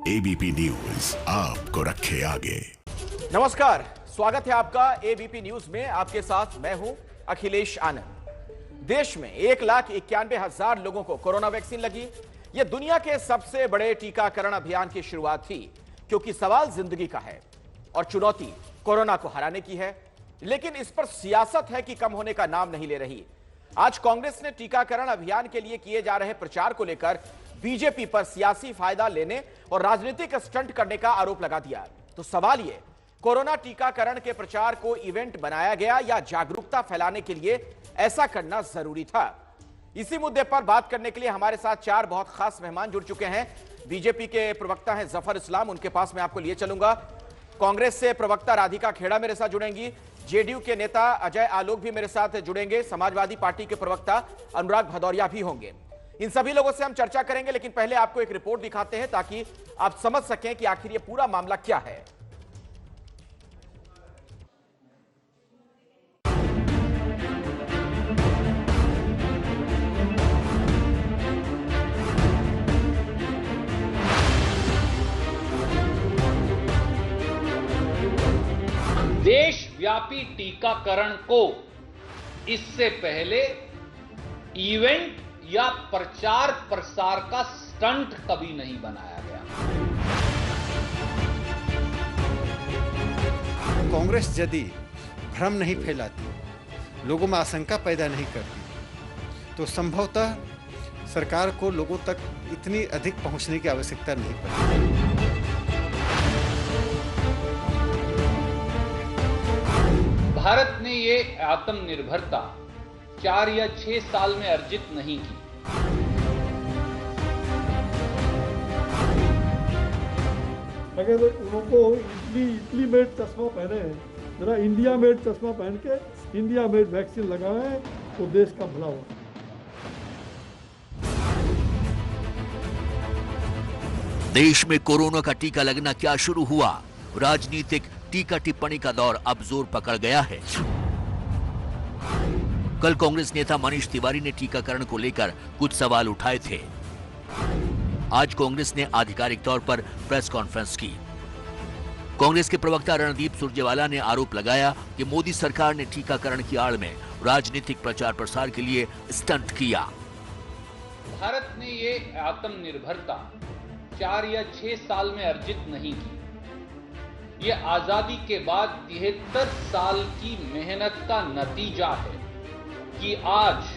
ABP news आपको रखे आगे। नमस्कार, स्वागत है आपका एबीपी न्यूज में। आपके साथ मैं हूं अखिलेश आनंद। देश में 1,91,000 लोगों को कोरोना वैक्सीन लगी। यह दुनिया के सबसे बड़े टीकाकरण अभियान की शुरुआत थी, क्योंकि सवाल जिंदगी का है और चुनौती कोरोना को हराने की है। लेकिन इस पर सियासत है कि कम होने का नाम नहीं ले रही। आज कांग्रेस ने टीकाकरण अभियान के लिए किए जा रहे प्रचार को लेकर बीजेपी पर सियासी फायदा लेने और राजनीतिक स्टंट करने का आरोप लगा दिया। तो सवाल यह, कोरोना टीकाकरण के प्रचार को इवेंट बनाया गया या जागरूकता फैलाने के लिए ऐसा करना जरूरी था? इसी मुद्दे पर बात करने के लिए हमारे साथ चार बहुत खास मेहमान जुड़ चुके हैं। बीजेपी के प्रवक्ता हैं जफर इस्लाम, उनके पास मैं आपको लिए चलूंगा। कांग्रेस से प्रवक्ता राधिका खेड़ा मेरे साथ जुड़ेंगी। जेडीयू के नेता अजय आलोक भी मेरे साथ जुड़ेंगे। समाजवादी पार्टी के प्रवक्ता अनुराग भदौरिया भी होंगे। इन सभी लोगों से हम चर्चा करेंगे, लेकिन पहले आपको एक रिपोर्ट दिखाते हैं ताकि आप समझ सकें कि आखिर ये पूरा मामला क्या है। देशव्यापी टीकाकरण को इससे पहले इवेंट या प्रचार प्रसार का स्टंट कभी नहीं बनाया गया। कांग्रेस यदि भ्रम नहीं फैलाती, लोगों में आशंका पैदा नहीं करती, तो संभवतः सरकार को लोगों तक इतनी अधिक पहुंचने की आवश्यकता नहीं पड़ती। भारत ने ये आत्मनिर्भरता 4 या 6 साल में अर्जित नहीं की। अगर उनको इटली मेड चश्मा पहने हैं, जरा इंडिया मेड चश्मा पहन के इंडिया मेड वैक्सीन लगाएं तो देश का भला होगा। देश में कोरोना का टीका लगना क्या शुरू हुआ? राजनीतिक टीका टिप्पणी का दौर अब जोर पकड़ गया है। कल कांग्रेस नेता मनीष तिवारी ने टीकाकरण को लेकर कुछ सवाल उठाए थे। आज कांग्रेस ने आधिकारिक तौर पर प्रेस कॉन्फ्रेंस की। कांग्रेस के प्रवक्ता रणदीप सुरजेवाला ने आरोप लगाया कि मोदी सरकार ने टीकाकरण की आड़ में राजनीतिक प्रचार प्रसार के लिए स्टंट किया। भारत ने ये आत्मनिर्भरता 4 या 6 साल में अर्जित नहीं की। ये आजादी के बाद 73 साल की मेहनत का नतीजा है कि आज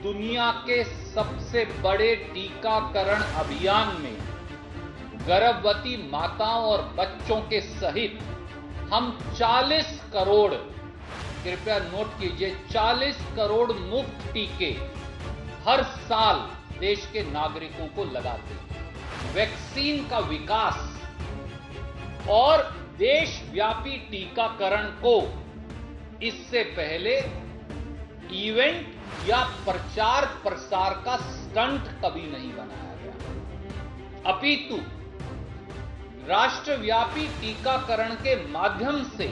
दुनिया के सबसे बड़े टीकाकरण अभियान में गर्भवती माताओं और बच्चों के सहित हम 40 करोड़, कृपया नोट कीजिए, 40 करोड़ मुफ्त टीके हर साल देश के नागरिकों को लगाते हैं। वैक्सीन का विकास और देशव्यापी टीकाकरण को इससे पहले इवेंट या प्रचार प्रसार का स्टंट कभी नहीं बनाया गया, अपितु राष्ट्रव्यापी टीकाकरण के माध्यम से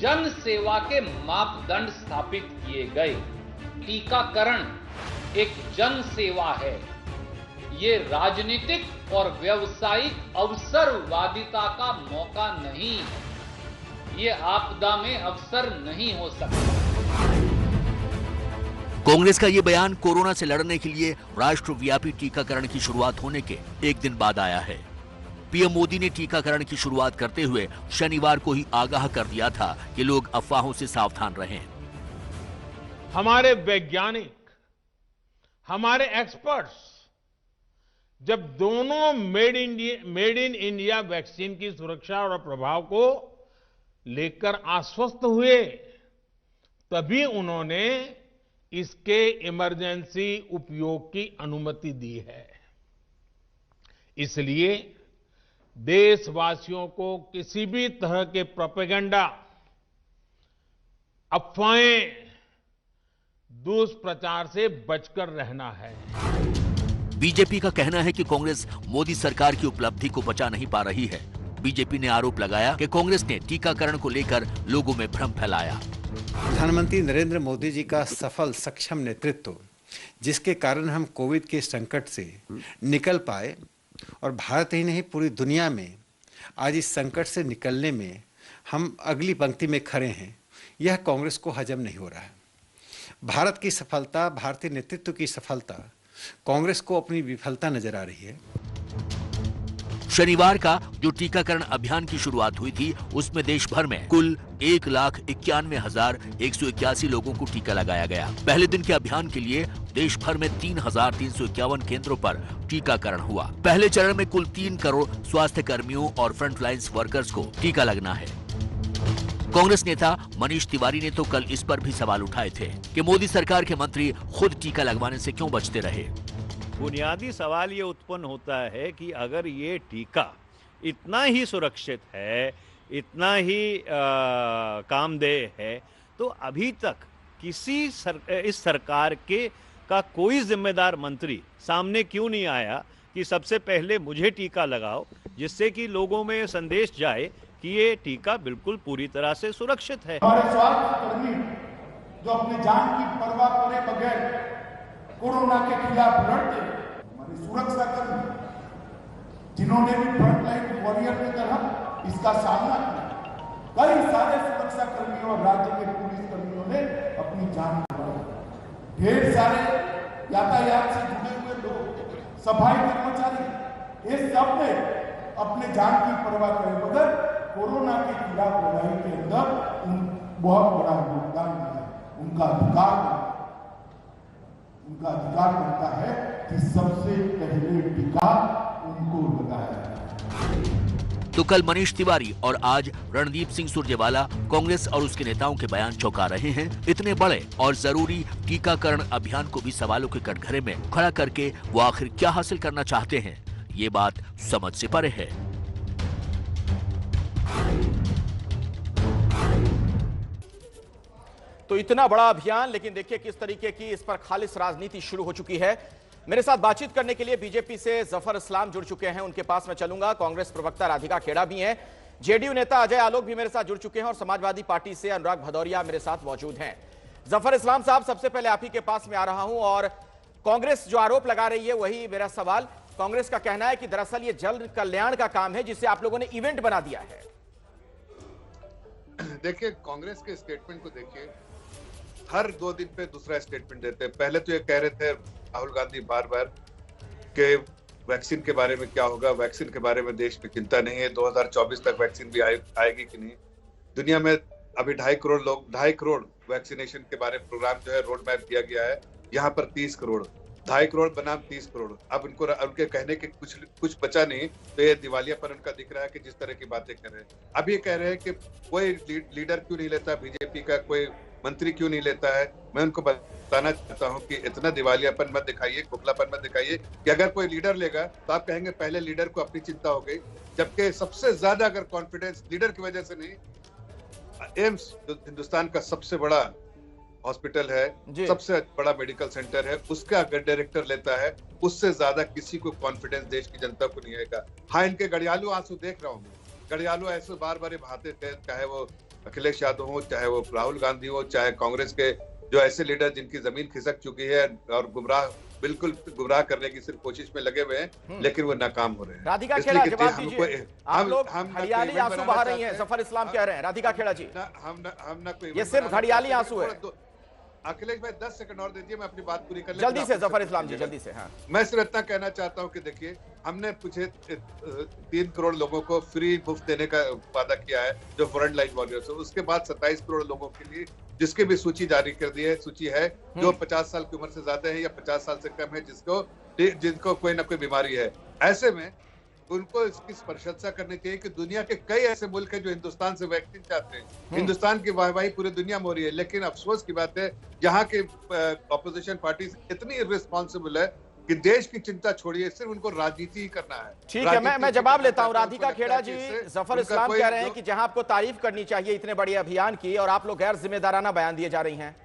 जन सेवा के मापदंड स्थापित किए गए। टीकाकरण एक जन सेवा है, ये राजनीतिक और व्यावसायिक अवसरवादिता का मौका नहीं, ये आपदा में अवसर नहीं हो सकता। कांग्रेस का ये बयान कोरोना से लड़ने के लिए राष्ट्रव्यापी टीकाकरण की शुरुआत होने के एक दिन बाद आया है। पीएम मोदी ने टीकाकरण की शुरुआत करते हुए शनिवार को ही आगाह कर दिया था कि लोग अफवाहों से सावधान रहें। हमारे वैज्ञानिक, हमारे एक्सपर्ट्स जब दोनों मेड इन इंडिया वैक्सीन की सुरक्षा और प्रभाव को लेकर आश्वस्त हुए, तभी उन्होंने इसके इमरजेंसी उपयोग की अनुमति दी है। इसलिए देशवासियों को किसी भी तरह के प्रोपेगेंडा, अफवाहें, दुष्प्रचार से बचकर रहना है। बीजेपी का कहना है कि कांग्रेस मोदी सरकार की उपलब्धि को बचा नहीं पा रही है। बीजेपी ने आरोप लगाया कि कांग्रेस ने टीकाकरण को लेकर लोगों में भ्रम फैलाया। प्रधानमंत्री नरेंद्र मोदी जी का सफल सक्षम नेतृत्व, जिसके कारण हम कोविड के संकट से निकल पाए और भारत ही नहीं पूरी दुनिया में आज इस संकट से निकलने में हम अगली पंक्ति में खड़े हैं, यह कांग्रेस को हजम नहीं हो रहा है। भारत की सफलता, भारतीय नेतृत्व की सफलता कांग्रेस को अपनी विफलता नजर आ रही है। शनिवार का जो टीकाकरण अभियान की शुरुआत हुई थी, उसमें देश भर में कुल 1,91,181 लोगों को टीका लगाया गया। पहले दिन के अभियान के लिए देश भर में 3,351 केंद्रों पर टीकाकरण हुआ। पहले चरण में कुल 3 करोड़ स्वास्थ्य कर्मियों और फ्रंटलाइंस वर्कर्स को टीका लगना है। कांग्रेस नेता मनीष तिवारी ने तो कल इस पर भी सवाल उठाए थे कि मोदी सरकार के मंत्री खुद टीका लगवाने से क्यों बचते रहे। बुनियादी सवाल ये उत्पन्न होता है कि अगर ये टीका इतना ही सुरक्षित है, इतना ही कामदेह है, तो अभी तक किसी इस सरकार का कोई जिम्मेदार मंत्री सामने क्यों नहीं आया कि सबसे पहले मुझे टीका लगाओ, जिससे कि लोगों में संदेश जाए कि ये टीका बिल्कुल पूरी तरह से सुरक्षित है। हमारे स्वास्थ्य कर्मी जो अपनी जान की परवाह करे बगैर कोरोना के खिलाफ लड़ते, हमारे सुरक्षा कर्मी जिन्होंने भी फ्रंटलाइन वॉरियर की तरह इसका सामना किया, कई सारे सुरक्षा कर्मियों और राज्य के पुलिस कर्मियों ने अपनी जान गंवाई। ढेर सारे यातायात से जुड़े हुए लोग, सफाई कर्मचारी, ये सब ने अपने जान की परवाह करे बगैर कोरोना के खिलाफ लड़ाई के अंदर बहुत बड़ा योगदान दिया। उनका अधिकार बनता है कि सबसे पहले टीका उनको लगाया जाए। तो कल मनीष तिवारी और आज रणदीप सिंह सुरजेवाला कांग्रेस और उसके नेताओं के बयान चौंका रहे हैं। इतने बड़े और जरूरी टीकाकरण अभियान को भी सवालों के कटघरे में खड़ा करके वो आखिर क्या हासिल करना चाहते हैं, ये बात समझ से परे है। तो इतना बड़ा अभियान, लेकिन देखिए किस तरीके की इस पर खालिस राजनीति शुरू हो चुकी है। मेरे साथ बातचीत करने के लिए बीजेपी से जफर इस्लाम जुड़ चुके हैं, उनके पास मैं चलूंगा। कांग्रेस प्रवक्ता राधिका खेड़ा भी हैं, जेडीयू नेता अजय आलोक भी मेरे साथ जुड़ चुके हैं और समाजवादी पार्टी से अनुराग भदौरिया मेरे साथ मौजूद हैं। जफर इस्लाम साहब, सबसे पहले आप ही के पास में आ रहा हूं और कांग्रेस जो आरोप लगा रही है वही मेरा सवाल। कांग्रेस का कहना है कि दरअसल ये जन कल्याण का काम है जिसे आप लोगों ने इवेंट बना दिया है। देखिए, कांग्रेस के स्टेटमेंट को देखिए, हर 2 दिन पे दूसरा स्टेटमेंट देते हैं। पहले तो ये कह रहे थे राहुल गांधी बार बार कि वैक्सीन के बारे में क्या होगा, वैक्सीन के बारे में देश में चिंता नहीं है, 2024 तक वैक्सीन भी आएगी कि नहीं। दुनिया में अभी 2.5 करोड़ वैक्सीनेशन के बारे में प्रोग्राम जो है रोड मैप दिया गया है, यहाँ पर 30 करोड़, 2.5 करोड़ बनाम 30 करोड़। अब उनके कहने के कुछ बचा नहीं, तो ये दिवालियापन उनका दिख रहा है कि जिस तरह की बातें कर रहे हैं। अब ये कह रहे हैं कि कोई लीडर क्यों नहीं लेता बीजेपी का, कोई मंत्री क्यों नहीं लेता है। मैं उनको बताना चाहता हूं कि इतना दिवालियापन मत दिखाइए, खोखलापन मत दिखाइए कि अगर कोई लीडर लेगा तो आप कहेंगे पहले लीडर को अपनी चिंता हो गई, जबकि सबसे ज्यादा अगर कॉन्फिडेंस लीडर की वजह से नहीं, एम्स जो हिंदुस्तान का सबसे बड़ा हॉस्पिटल है, सबसे बड़ा मेडिकल सेंटर है, उसका अगर डायरेक्टर लेता है, उससे ज्यादा किसी को कॉन्फिडेंस देश की जनता को नहीं आएगा। हाँ, इनके गड़ियालू आंसू देख रहा हूँ, गड़ियालू ऐसे बार बार बहाते थे, चाहे वो अखिलेश यादव हो, चाहे वो राहुल गांधी हो, चाहे कांग्रेस के जो ऐसे लीडर जिनकी जमीन खिसक चुकी है और बिल्कुल गुमराह करने की सिर्फ कोशिश में लगे हुए हैं, लेकिन वो नाकाम हो रहे हैं। राधिका खेड़ा, जवाब दीजिए। आप लोग घड़ियाली आंसू बहा रही हैं, जफर इस्लाम कह रहे हैं। राधिका खेड़ा जी, हम ना कोई, ये सिर्फ घड़ियाली आंसू है। अखिलेश भाई 10 सेकंड और दीजिए, मैं अपनी बात पूरी कर लेता हूं। जल्दी से जफर इस्लाम जी, जल्दी से। हाँ, मैं सिर्फ इतना कहना चाहता हूं कि देखिए, हमने पिछले 3 करोड़ लोगों को फ्री मुफ्त देने का वादा किया है जो फ्रंट लाइन वॉरियर्स है। उसके बाद 27 करोड़ लोगों के लिए जिसकी भी सूची जारी कर दी है, सूची है जो 50 साल की उम्र से ज्यादा है या 50 साल से कम है, जिनको कोई ना कोई बीमारी है। ऐसे में उनको इसकी प्रशंसा करनी चाहिए कि दुनिया के कई ऐसे मुल्क हैं जो हिंदुस्तान से वैक्सीन चाहते हैं। हिंदुस्तान की वाहवाही पूरी दुनिया में हो रही है, लेकिन अफसोस की बात है यहाँ के ऑपोजिशन पार्टी इतनी इर्रिस्पॉन्सिबल है कि देश की चिंता छोड़िए, सिर्फ उनको राजनीति ही करना है। ठीक है, मैं जवाब लेता हूँ। राधिका खेड़ा जी, जफर इस्लाम कह रहे हैं कि जहां आपको तारीफ करनी चाहिए इतने बड़े अभियान की, और आप लोग गैर जिम्मेदाराना बयान दिए जा रही हैं।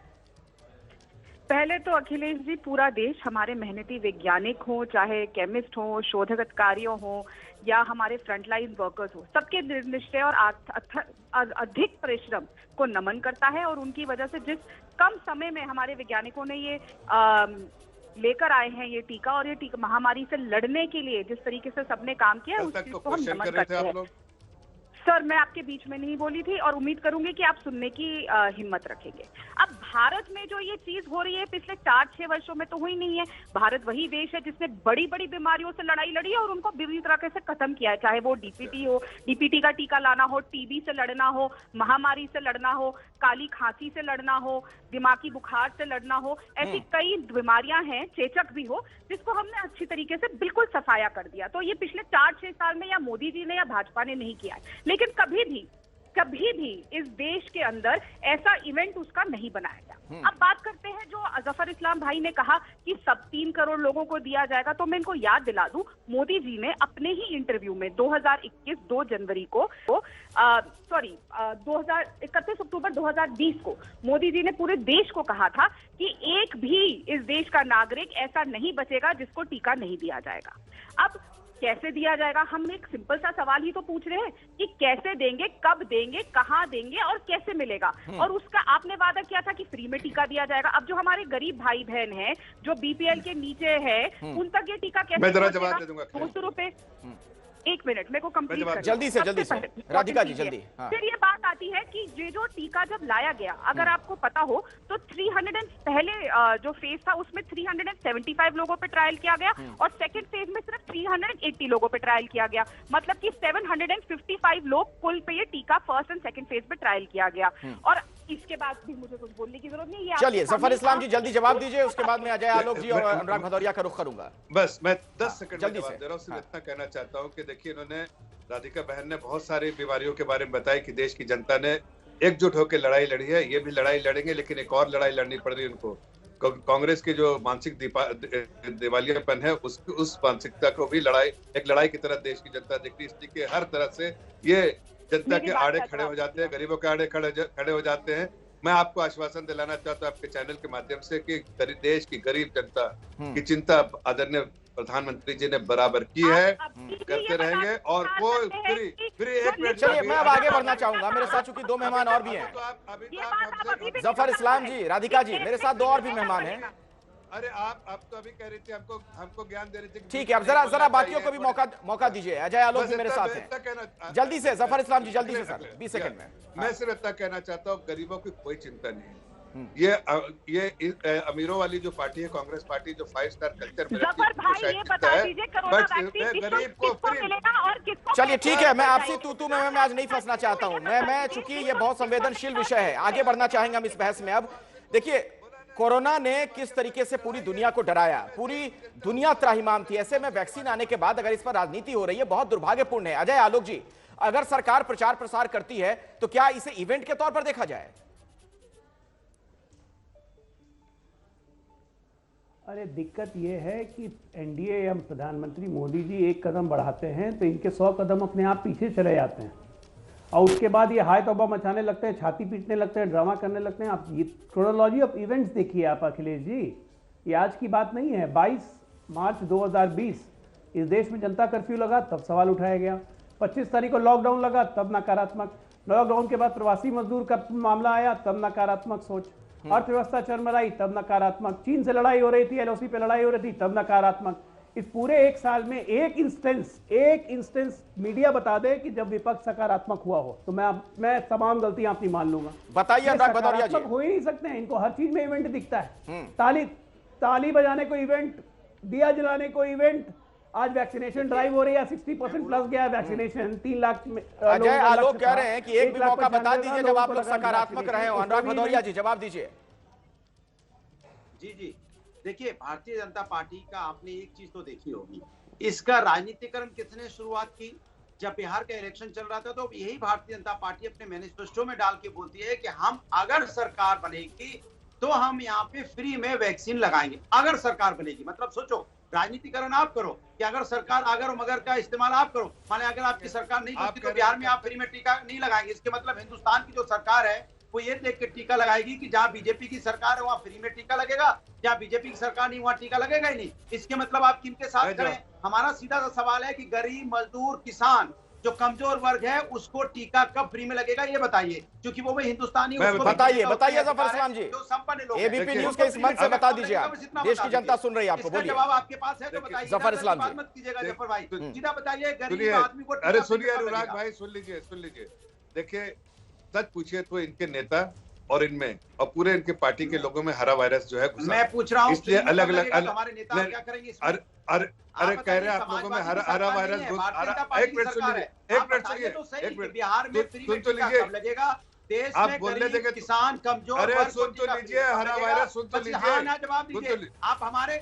पहले तो अखिलेश जी, पूरा देश, हमारे मेहनती वैज्ञानिक हो, चाहे केमिस्ट हो, शोधक कार्यों हो या हमारे फ्रंटलाइन वर्कर्स हो, सबके निश्चय और अधिक परिश्रम को नमन करता है। और उनकी वजह से जिस कम समय में हमारे वैज्ञानिकों ने ये लेकर आए हैं ये टीका, और ये टीका महामारी से लड़ने के लिए जिस तरीके से सबने काम किया है उस चीज को हम नमन करते हैं। सर, मैं आपके बीच में नहीं बोली थी और उम्मीद करूंगी कि आप सुनने की हिम्मत रखेंगे। अब भारत में जो ये चीज हो रही है पिछले 4-6 वर्षों में तो हुई नहीं है। भारत वही देश है जिसने बड़ी बड़ी बीमारियों से लड़ाई लड़ी है और उनको बुरी तरह से खत्म किया है, चाहे वो डीपीटी हो, डीपीटी का टीका लाना हो, टीबी से लड़ना हो, महामारी से लड़ना हो, काली खांसी से लड़ना हो, दिमागी बुखार से लड़ना हो। ऐसी कई बीमारियां हैं, चेचक भी हो, जिसको हमने अच्छी तरीके से बिल्कुल सफाया कर दिया। तो ये पिछले 4-6 साल में या मोदी जी ने या भाजपा ने नहीं किया है, लेकिन कभी भी इस देश के अंदर ऐसा इवेंट उसका नहीं बनाया गया। अब बात करते हैं जो जफर इस्लाम भाई ने कहा कि सब 3 करोड़ लोगों को दिया जाएगा, तो मैं इनको याद दिला दूं, मोदी जी ने अपने ही इंटरव्यू में 2021 2 जनवरी को 31 अक्टूबर 2020 को मोदी जी ने पूरे देश को कहा था कि एक भी इस देश का नागरिक ऐसा नहीं बचेगा जिसको टीका नहीं दिया जाएगा। अब कैसे दिया जाएगा? हम एक सिंपल सा सवाल ही तो पूछ रहे हैं कि कैसे देंगे, कब देंगे, कहां देंगे और कैसे मिलेगा। और उसका आपने वादा किया था कि फ्री में टीका दिया जाएगा। अब जो हमारे गरीब भाई बहन हैं जो बीपीएल के नीचे है, उन तक ये टीका कैसे जवाब दे दूंगा। 200 रुपए। 1 मिनट मेरे को कंप्लीट कर जल्दी से राधिका जी जल्दी। फिर ये बात आती है कि ये जो टीका जब लाया गया, अगर आपको पता हो तो 300 पहले जो फेज था उसमें 375 लोगों पे ट्रायल किया गया और सेकंड फेज में सिर्फ 380 लोगों पे ट्रायल किया गया। मतलब कि 755 लोग कुल पे ये टीका फर्स्ट एंड सेकंड फेज पे ट्रायल किया गया। और इसके बाद भी मुझे कुछ बोलने की जरूरत नहीं है। चलिए जफर इस्लाम जी जल्दी जवाब दीजिए, उसके बाद में अजय आलोक जी और अनुराग भदौरिया का रुख करूंगा। बस मैं 10 सेकंड में जवाब दे रहा हूँ। सिर्फ इतना कहना चाहता हूँ कि देखिए, इन्होंने राधिका बहन ने बहुत सारी बीमारियों के बारे में बताया कि देश की जनता ने एकजुट होकर लड़ाई लड़ी है। ये भी लड़ाई लड़ेंगे, लेकिन एक और लड़ाई लड़नी पड़ रही है उनको। कांग्रेस की जो मानसिक दिवालियापन है उस मानसिकता को भी एक लड़ाई की तरह देश की जनता देखती है। इसलिए हर तरह से ये जनता के आड़े खड़े हो जाते हैं, गरीबों के आड़े खड़े हो जाते हैं। मैं आपको आश्वासन दिलाना चाहता हूं आपके चैनल के माध्यम से कि देश की गरीब जनता की चिंता आदरणीय प्रधानमंत्री जी ने बराबर की है, करते रहेंगे। और वो फिर 1 मिनट, चलिए मैं अब आगे बढ़ना चाहूंगा। मेरे साथ चूंकि 2 मेहमान और भी हैं, जफर इस्लाम जी, राधिका जी, मेरे साथ 2 और भी मेहमान हैं। अरे आप तो अभी कह रही थी हमको ज्ञान दे रही थी। ठीक है, अब जरा बाकियों को भी मौका दीजिए। अजय आलोक जी मेरे साथ हैं, जल्दी से जफर इस्लाम जी जल्दी से सर 20 सेकंड में। मैं सिर्फ इतना कहना चाहता हूँ, गरीबों की कोई चिंता नहीं है। ये अमीरों वाली जो पार्टी है कांग्रेस पार्टी, जो 5 स्टार कल्चर में गरीब को चलिए ठीक है, मैं आपसे तू मैं आज नहीं फंसना चाहता हूँ। मैं चूंकि ये बहुत संवेदनशील विषय है, आगे बढ़ना चाहेंगे हम इस बहस में। अब देखिए, कोरोना ने किस तरीके से पूरी दुनिया को डराया, पूरी दुनिया त्राहिमाम थी। ऐसे में वैक्सीन आने के बाद अगर इस पर राजनीति हो रही है, बहुत दुर्भाग्यपूर्ण है। अजय आलोक जी, अगर सरकार प्रचार प्रसार करती है तो क्या इसे इवेंट के तौर पर देखा जाए? अरे दिक्कत यह है कि एनडीए या प्रधानमंत्री मोदी जी एक कदम बढ़ाते हैं तो इनके 100 कदम अपने आप पीछे चले जाते हैं और उसके बाद ये हाय तौबा मचाने लगते हैं, छाती पीटने लगते हैं, ड्रामा करने लगते हैं। आप ये क्रोनोलॉजी ऑफ इवेंट्स देखिए आप अखिलेश जी, ये आज की बात नहीं है। 22 मार्च 2020 इस देश में जनता कर्फ्यू लगा, तब सवाल उठाया गया। 25 तारीख को लॉकडाउन लगा, तब नकारात्मक। लॉकडाउन के बाद प्रवासी मजदूर का मामला आया, तब नकारात्मक सोच। अर्थव्यवस्था चरमराई, तब नकारात्मक। चीन से लड़ाई हो रही थी, एलओसी पे लड़ाई हो रही थी, तब नकारात्मक। इस पूरे 1 साल में एक इंस्टेंस मीडिया बता दे कि जब विपक्ष सकारात्मक हुआ हो, तो मैं तमाम गलतियां अपनी मान लूंगा। बताइए अनुराग भदौरिया जी। हो ही नहीं सकते हैं, इनको हर चीज में इवेंट दिखता है। ताली बजाने को इवेंट, दिया जलाने को इवेंट। आज वैक्सीनेशन ड्राइव हो रही है, 60% प्लस गया वैक्सीनेशन, 3 लाख। अजय आलोक कह रहे हैं कि एक भी मौका बता दीजिए जब आप लोग सकारात्मक रहे हो। अनुराग भदौरिया जी जवाब दीजिए। जी देखिए, भारतीय जनता पार्टी का आपने एक चीज तो देखी होगी, इसका राजनीतिकरण किसने शुरुआत की? जब बिहार का इलेक्शन चल रहा था तो यही भारतीय जनता पार्टी अपने मैनिफेस्टो में डाल के बोलती है कि हम अगर सरकार बनेगी तो हम यहाँ पे फ्री में वैक्सीन लगाएंगे। अगर सरकार बनेगी मतलब सोचो, राजनीतिकरण आप करो कि अगर सरकार अगर मगर का इस्तेमाल आप करो। माने अगर आपकी सरकार नहीं बनती तो बिहार में आप फ्री में टीका नहीं लगाएंगे। इसके मतलब हिंदुस्तान की जो सरकार है वो ये देख के टीका लगाएगी कि जहां बीजेपी की सरकार है वहां फ्री में टीका लगेगा, जहां बीजेपी की सरकार नहीं वहां टीका लगेगा ही नहीं। इसके मतलब आप किनके साथ खड़े हैं? हमारा सीधा सा सवाल है कि गरीब मजदूर किसान जो कमजोर वर्ग है उसको टीका कब फ्री में लगेगा ये बताइए, क्योंकि वो हिंदुस्तानी बताइए जफर इस्लाम जी, जो संपन्न लोग एबीपी न्यूज के इस मंच से बता दीजिए, आप देश की जनता सुन रही है आपको, बोलिए। जवाब आपके पास है तो बताइए। जफर इस्लाम जी मत कीजिएगा जफर भाई, सीधा बताइए गरीब आदमी को। अरे सुनिए अनुराग भाई, सुन लीजिए, देखिए सच पूछिए तो इनके नेता और इनमें और पूरे इनके पार्टी के लोगों में हरा वायरस जो है घुसा। मैं पूछ रहा हूँ इसलिए अलग अलग हमारे नेता क्या करेंगे इसमें? अरे कह रहे हैं आप लोगों में हरा वायरस एक मिनट सुनिए, बिहार में फ्री में टीका कब लगेगा? देश आप में बोलने गरीब देंगे किसान कमजोर, अरे सुन तो लीजिए, हरा वायरस सुन तो लीजिए। हाँ ना जवाब दीजिए आप। हमारे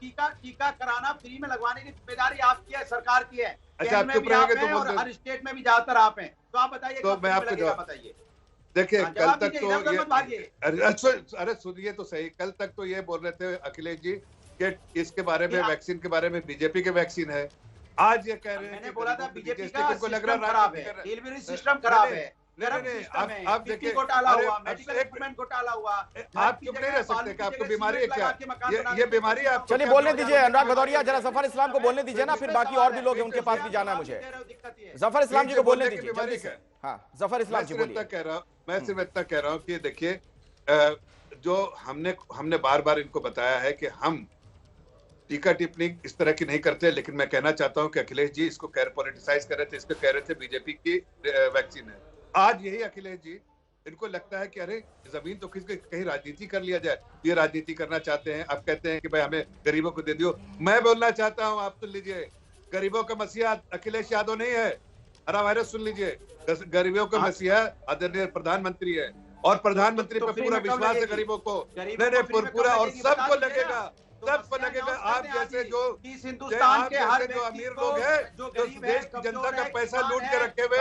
टीका कराना फ्री में लगवाने की जिम्मेदारी आपकी है, सरकार की है। अच्छा आप चुप रहेंगे तो और हर स्टेट में भी ज्यादातर आप हैं, तो आप बताइए तो मैं आपको जवाब बताइए। देखिए कल तक तो अरे सुनिए तो सही, कल तक तो ये बोल रहे थे अखिलेश जी कि इसके बारे में, वैक्सीन के बारे में बीजेपी के वैक्सीन है। आज ये कह रहे हैं, मैंने बोला था बीजेपी का सिस्टम खराब है, डिलीवरी सिस्टम खराब है, आप देखिए घोटाला हुआ, मेडिकल इक्विपमेंट घोटाला हुआ। आप चुप नहीं रह सकते कि आपको बीमारी है क्या? ये बीमारी है आप। चलिए बोलने दीजिए अनुराग भदौरिया, जरा जफर इस्लाम को बोलने दीजिए ना, फिर बाकी और भी लोग हैं उनके पास भी जाना है मुझे। जफर इस्लाम जी को बोलने दीजिए जल्दी से। हाँ जफर इस्लाम जी बोलिए। मैं सिर्फ इतना कह रहा हूँ कि देखिए जो हमने बार बार इनको बताया है कि हम टीका टिप्पणी इस तरह की नहीं करते, लेकिन मैं कहना चाहता हूं कि अखिलेश जी इसको पॉलिटिसाइज कर रहे थे, इसको कह रहे थे बीजेपी की वैक्सीन है। आज यही अखिलेश जी इनको लगता है कि अरे जमीन तो कहीं राजनीति कर लिया जाए, ये राजनीति करना चाहते हैं। अब कहते हैं कि भाई हमें गरीबों को दे दियो। मैं बोलना चाहता हूं, आप सुन लीजिए, गरीबों का मसीहा अखिलेश यादव नहीं है। हरा वायरस सुन लीजिए, गरीबों का मसीहा आदरणीय प्रधानमंत्री है, और प्रधानमंत्री पे पूरा विश्वास है गरीबों को। नहीं पूरा, और सबको लगेगा, सबको लगेगा। आप जैसे जो हिंदुस्तान के हर जो अमीर लोग हैं, जो देश की जनता का पैसा लूट के रखे हुए,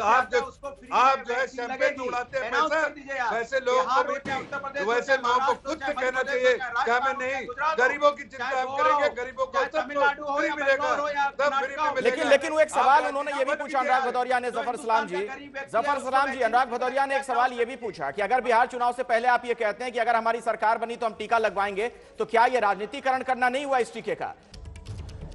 आप जो है शैंपेन उड़ाते हैं पैसा, वैसे लोगों को, वैसे लोगों को खुद से कहना चाहिए कि हमें नहीं, गरीबों की चिंता हम करेंगे, गरीबों को सबको फ्री मिलेगा, सब फ्री में मिलेगा। लेकिन वो एक सवाल उन्होंने ये भी पूछा अनुराग भदौरिया ने, जफर इस्लाम जी, अनुराग भदौरिया ने एक सवाल ये भी पूछा कि अगर बिहार चुनाव से पहले आप ये कहते हैं कि अगर हमारी सरकार बनी तो हम टीका लगवाएंगे, तो क्या ये राजनीतिकरण करना नहीं हुआ इस टीके का?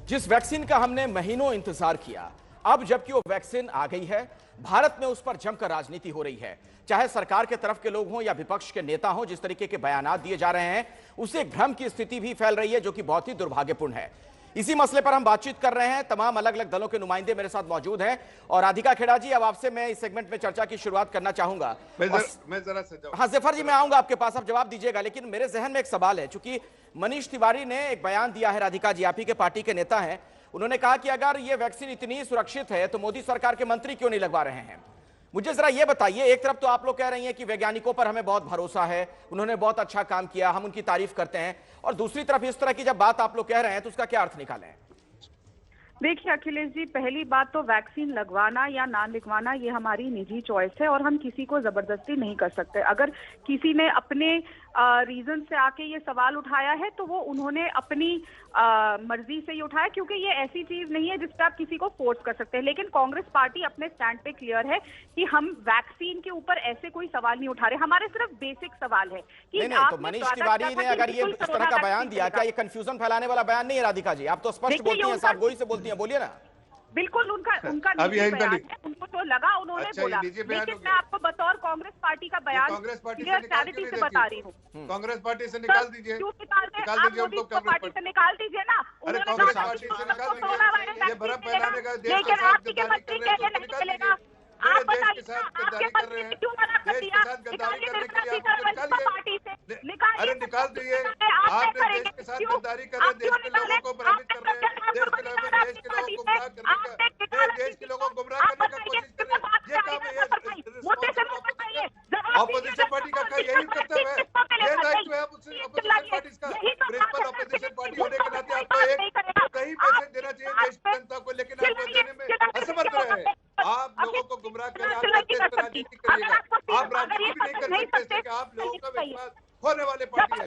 जिस वैक्सीन का हमने महीनों इंतजार किया, अब जबकि वो वैक्सीन आ गई है, भारत में उस पर जमकर राजनीति हो रही है। चाहे सरकार के तरफ के लोग हों या विपक्ष के नेता हों, जिस तरीके के बयानात दिए जा रहे हैं, उससे भ्रम की स्थिति भी फैल रही है, जो कि बहुत ही दुर्भाग्यपूर्ण है। इसी मसले पर हम बातचीत कर रहे हैं। तमाम अलग अलग दलों के नुमाइंदे मेरे साथ मौजूद हैं। और राधिका खेड़ा जी, अब आपसे मैं इस सेगमेंट में चर्चा की शुरुआत करना चाहूंगा। मैं जरा हाँ जफर जी, मैं आऊंगा आपके पास, आप जवाब दीजिएगा। लेकिन मेरे जहन में एक सवाल है, चूंकि मनीष तिवारी ने एक बयान दिया है, राधिका जी आप ही के पार्टी के नेता हैं, उन्होंने कहा कि अगर ये वैक्सीन इतनी सुरक्षित है तो मोदी सरकार के मंत्री क्यों नहीं लगवा रहे हैं? मुझे जरा ये बताइए, एक तरफ तो आप लोग कह रही हैं कि वैज्ञानिकों पर हमें बहुत भरोसा है, उन्होंने बहुत अच्छा काम किया, हम उनकी तारीफ करते हैं, और दूसरी तरफ इस तरह की जब बात आप लोग कह रहे हैं तो उसका क्या अर्थ निकालें? देखिए अखिलेश जी, पहली बात तो वैक्सीन लगवाना या ना लगवाना ये हमारी निजी चॉइस है और हम किसी को जबरदस्ती नहीं कर सकते। अगर किसी ने अपने रीजन से आके ये सवाल उठाया है तो वो उन्होंने अपनी मर्जी से ही उठाया, क्योंकि ये ऐसी चीज नहीं है जिस पे आप किसी को फोर्स कर सकते हैं। लेकिन कांग्रेस पार्टी अपने स्टैंड पे क्लियर है कि हम वैक्सीन के ऊपर ऐसे कोई सवाल नहीं उठा रहे, हमारे सिर्फ बेसिक सवाल है कि नहीं, तो मनीष तिवारी ने अगर ये इस तरह का बयान दिया, क्या ये कंफ्यूजन फैलाने वाला बयान नहीं है? राधिका जी आप तो स्पष्ट बोलती हैं, साफ गोई से बोलती हैं, बोलिए ना। बिल्कुल उनका बयान है, उनको जो लगा उन्होंने बोला, लेकिन मैं आपको बतौर कांग्रेस पार्टी का बयान क्लियरिटी से बता रही हूँ। कांग्रेस पार्टी से निकाल दीजिए, उनको पार्टी से निकाल दीजिए ना। अरे कांग्रेस पार्टी से निकाल दीजिए, ये भ्रम फैलाने का देश के साथ गद्दारी कर रहे हैं, उसको निकाल दीजिए। देश के साथ गद्दारी कर रहे हैं, देश के साथ गद्दारी करने के लिए आप निकालिए, अरे निकाल दीजिए। आपने देश के साथ गद्दारी कर रहे, देश के लोगों को भ्रमित कर रहे हैं, देश के लोगों को गुमराह करने का, देश के लोगों को गुमराह करने का कोशिश कर रहे हैं। ये काम है ऑपोजिशन पार्टी का, यही कर्तव्य है, ये दायित्व है ऑपोजिशन पार्टी का। प्रिंसिपल ऑपोजिशन पार्टी होने के नाते आपको एक सही मैसेज देना चाहिए देश की जनता को, लेकिन आप देने में असमर्थ रहे हैं। आप लोगों को गुमराह कर, आप देश पर राजनीति करिएगा, आप राजनीति भी नहीं कर सकते कि आप लोगों का विश्वास खोने वाले पार्टी है।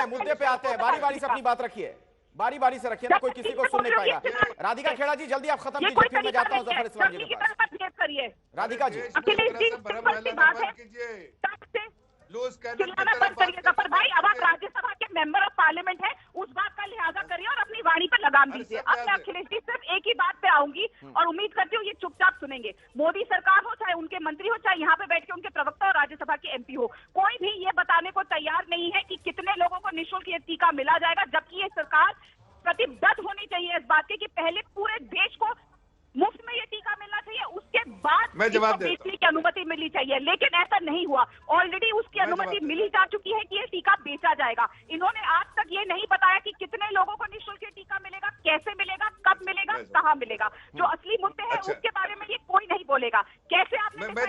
मुद्दे पे आते हैं, बारी बारी से अपनी बात रखिए, बारी बारी से रखिए ना, कोई किसी को सुन नहीं पाएगा। राधिका खेड़ा जी जल्दी आप खत्म कीजिए, फिर मैं जाता हूँ जफर इस्लाम जी के पास। राधिका जी जफर भाई, अब आप राज्यसभा के मेंबर ऑफ पार्लियामेंट है, उस बात का लिहाजा करिए और अपनी वाणी पर लगाम दीजिए। अब मैं अखिलेश जी सिर्फ एक ही बात पे आऊंगी और उम्मीद करती हूँ ये चुपचाप सुनेंगे। मोदी सरकार हो, चाहे उनके मंत्री हो, चाहे यहाँ पे बैठ के उनके प्रवक्ता और राज्यसभा के एमपी हो, कोई भी ये बताने को तैयार नहीं है कि कितने लोगों को निःशुल्क ये टीका मिला जाएगा, जबकि ये सरकार प्रतिबद्ध होनी चाहिए इस बात की पहले पूरे देश को मुफ्त में ये टीका मिलना चाहिए, उसके बाद इसको बेचने की अनुमति मिलनी चाहिए। लेकिन ऐसा नहीं हुआ। ऑलरेडी उसकी अनुमति मिली जा चुकी है कि ये टीका बेचा जाएगा। इन्होंने आज तक ये नहीं बताया कि कितने लोगों को निःशुल्क ये टीका मिलेगा, कैसे मिलेगा, कब मिलेगा, कहाँ मिलेगा। जो असली मुद्दे हैं उसके बारे में ये कोई नहीं बोलेगा। कैसे आपने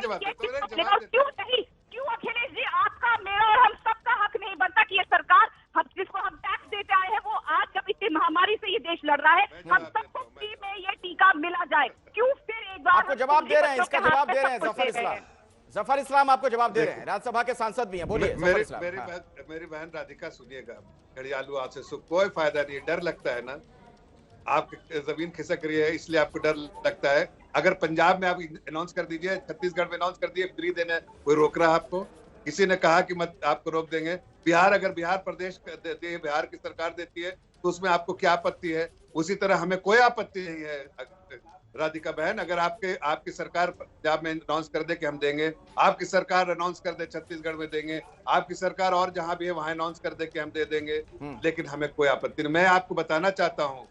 क्यों नहीं, क्यों अखिलेश जी आपका, मेरा और हम सबका हक नहीं बनता कि ये सरकार जिसको हम टैक्स देते आए हैं वो आज जब इतनी महामारी से ये देश लड़ रहा है, हम सबको फ्री में ये टीका मिला जाए, क्यों फिर एक बार आपको जवाब दे रहे हैं, इसका जवाब दे रहे हैं जफर इस्लाम आपको जवाब दे रहे हैं, राज्यसभा के सांसद भी हैं, बोलिए। मेरी बहन राधिका सुनिएगा, घड़ियालू आपसे कोई फायदा नहीं है, डर लगता है ना, आप जमीन खिसक रही है इसलिए आपको डर लगता है। अगर पंजाब में आप अनाउंस कर दीजिए, छत्तीसगढ़ में अनाउंस कर दिए फ्री देने, कोई रोक रहा है आपको? किसी ने कहा कि मत आपको रोक देंगे? बिहार, अगर बिहार प्रदेश देती है, बिहार की सरकार देती है तो उसमें आपको क्या आपत्ति है? उसी तरह हमें कोई आपत्ति नहीं है राधिका बहन, अगर आपकी सरकार पंजाब में अनाउंस कर दे कि हम देंगे, आपकी सरकार अनाउंस कर दे छत्तीसगढ़ में देंगे, आपकी सरकार और जहां भी है वहां अनाउंस कर दे कि हम दे देंगे, लेकिन हमें कोई आपत्ति नहीं। मैं आपको बताना चाहता हूँ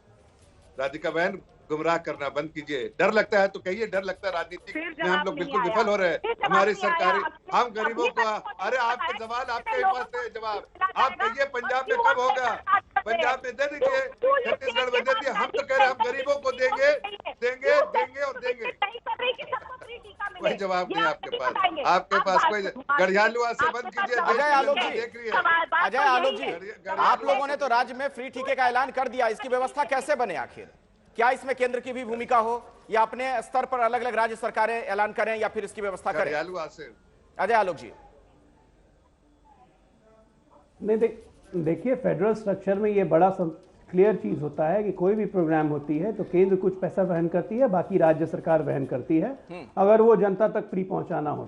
राधिका बहन, गुमराह करना बंद कीजिए। डर लगता है तो कहिए डर लगता है, राजनीति में हम लोग बिल्कुल विफल हो रहे हैं। हमारी सरकारी, हम गरीबों को, अरे आपके सवाल आपके पास है जवाब, आप कहिए पंजाब में कब होगा? पंजाब में दे दीजिए, छत्तीसगढ़ में दे दिए, हम तो कह रहे हैं हम गरीबों को देंगे देंगे देंगे और देंगे। कोई जवाब नहीं आपके पास कोई। घड़ियालू से बंद कीजिए। अजय आलोक जी, अजय आलोक जी, आप लोगों ने तो राज्य में फ्री टीके का ऐलान कर दिया, इसकी व्यवस्था कैसे बने आखिर? क्या इसमें केंद्र की भी भूमिका हो या अपने स्तर पर अलग अलग राज्य सरकारें ऐलान करें या फिर इसकी व्यवस्था करें? अजय आलोक जी। नहीं, देखिए फेडरल स्ट्रक्चर में ये बड़ा क्लियर चीज होता है कि कोई भी प्रोग्राम होती है तो केंद्र कुछ पैसा वहन करती है, बाकी राज्य सरकार वहन करती है, अगर वो जनता तक फ्री पहुंचाना हो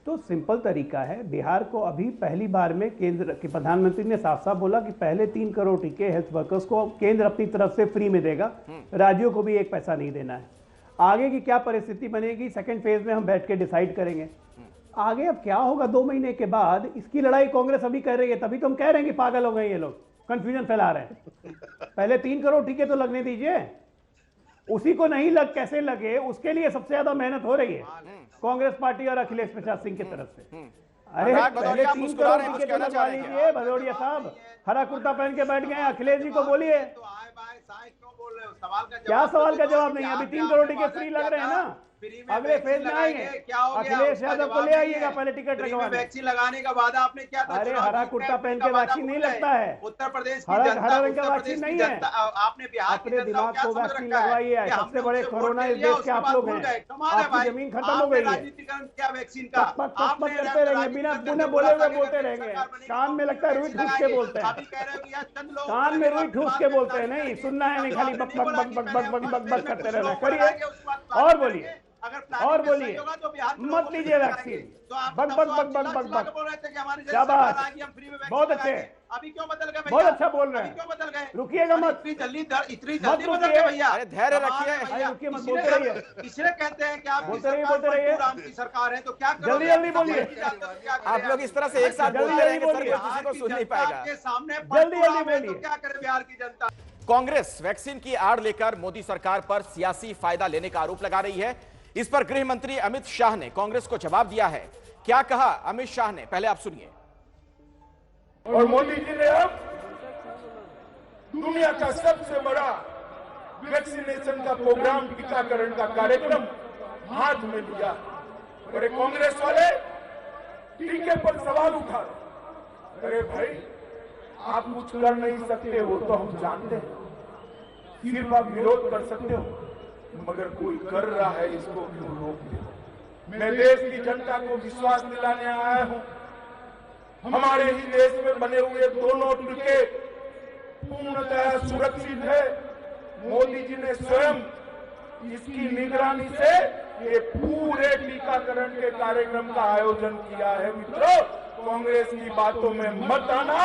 तो सिंपल तरीका है। बिहार को अभी पहली बार में केंद्र के प्रधानमंत्री ने साफ साफ बोला कि पहले 3 करोड़ टीके हेल्थ वर्कर्स को केंद्र अपनी तरफ से फ्री में देगा, राज्यों को भी एक पैसा नहीं देना है। आगे की क्या परिस्थिति बनेगी सेकंड फेज में हम बैठ के डिसाइड करेंगे। आगे अब क्या होगा 2 महीने के बाद, इसकी लड़ाई कांग्रेस अभी कर रही है, तभी तो हम कह रहे हैं कि पागल हो गए ये लोग, कंफ्यूजन फैला रहे हैं। पहले 3 करोड़ टीके तो लगने दीजिए, उसी को नहीं कैसे लगे उसके लिए सबसे ज्यादा मेहनत हो रही है कांग्रेस पार्टी और अखिलेश प्रसाद सिंह की तरफ से। अरे पहले 3 करोड़ टीके तो लगवा लीजिए। भदौरिया साहब हरा कुर्ता पहन के बैठ गए, अखिलेश जी को बोलिए क्या सवाल का जवाब नहीं है। अभी 3 करोड़ टिकट फ्री लग रहे हैं ना, अगले फेज में आएंगे। अखिलेश यादव को ले आइएगा, पहले टिकट लगवाने। वैक्सीन लगाने का वादा आपने क्या था? अरे हरा कुर्ता पहन के वैक्सीन नहीं लगता है, उत्तर प्रदेश हरा रंग का वैक्सीन नहीं है। आपने बिहार अपने दिमाग को वैक्सीन लगवाइए। सबसे बड़े कोरोना इस देश के आप लोग हैं, आपकी जमीन खत्म हो गई है। क्या वैक्सीन का करते रहेंगे, बिना पुनः बोले हुए बोलते रहेंगे। कान में लगता है रुई ठूस के बोलते हैं, कान में रुई ठूस के बोलते हैं, नहीं सुनना है, नहीं खाली बक बक बक बक बक बक बक बक करते रहना। करिए और बोलिए और बोलिए, मत लीजिए वैक्सीन, बक बक बक बक बक बक। शाबाश, बहुत अच्छे, अभी क्यों बदल गए? बहुत अच्छा बोल रहे हैं, क्यों बदल गए? रुकिएगा मत, इतनी जल्दी बदल गए भैया। अरे धैर्य रखिए, रुकिए मत, बोलते रहिए। इसलिए कहते हैं कि आप बोलते रहिए राम की सरकार है तो क्या जल्दी जल्दी बोलिए। आप लोग इस तरह से एक साथ बोलते रहेंगे, किसी को सुन नहीं पाएगा। सामने जल्दी जल्दी बोलिए। क्या करे बिहार की जनता? कांग्रेस वैक्सीन की आड़ लेकर मोदी सरकार पर सियासी फायदा लेने का आरोप लगा रही है। इस पर गृह मंत्री अमित शाह ने कांग्रेस को जवाब दिया है। क्या कहा अमित शाह ने, पहले आप सुनिए। और मोदी जी ने अब दुनिया का सबसे बड़ा वैक्सीनेशन का प्रोग्राम, टीकाकरण का कार्यक्रम हाथ में लिया। और कांग्रेस वाले टीके पर सवाल उठा, अरे भाई आप कुछ कर नहीं सकते हो तो हम जानते हैं, सिर्फ आप विरोध कर सकते हो, मगर कोई कर रहा है इसको क्यों रोक दे? मैं देश की जनता को विश्वास दिलाने आया हूं, हमारे ही देश में बने हुए दोनों टीके पूर्णतः सुरक्षित है। मोदी जी ने स्वयं इसकी निगरानी से ये पूरे टीकाकरण के कार्यक्रम का आयोजन किया है। मित्रों, कांग्रेस की बातों में मत आना,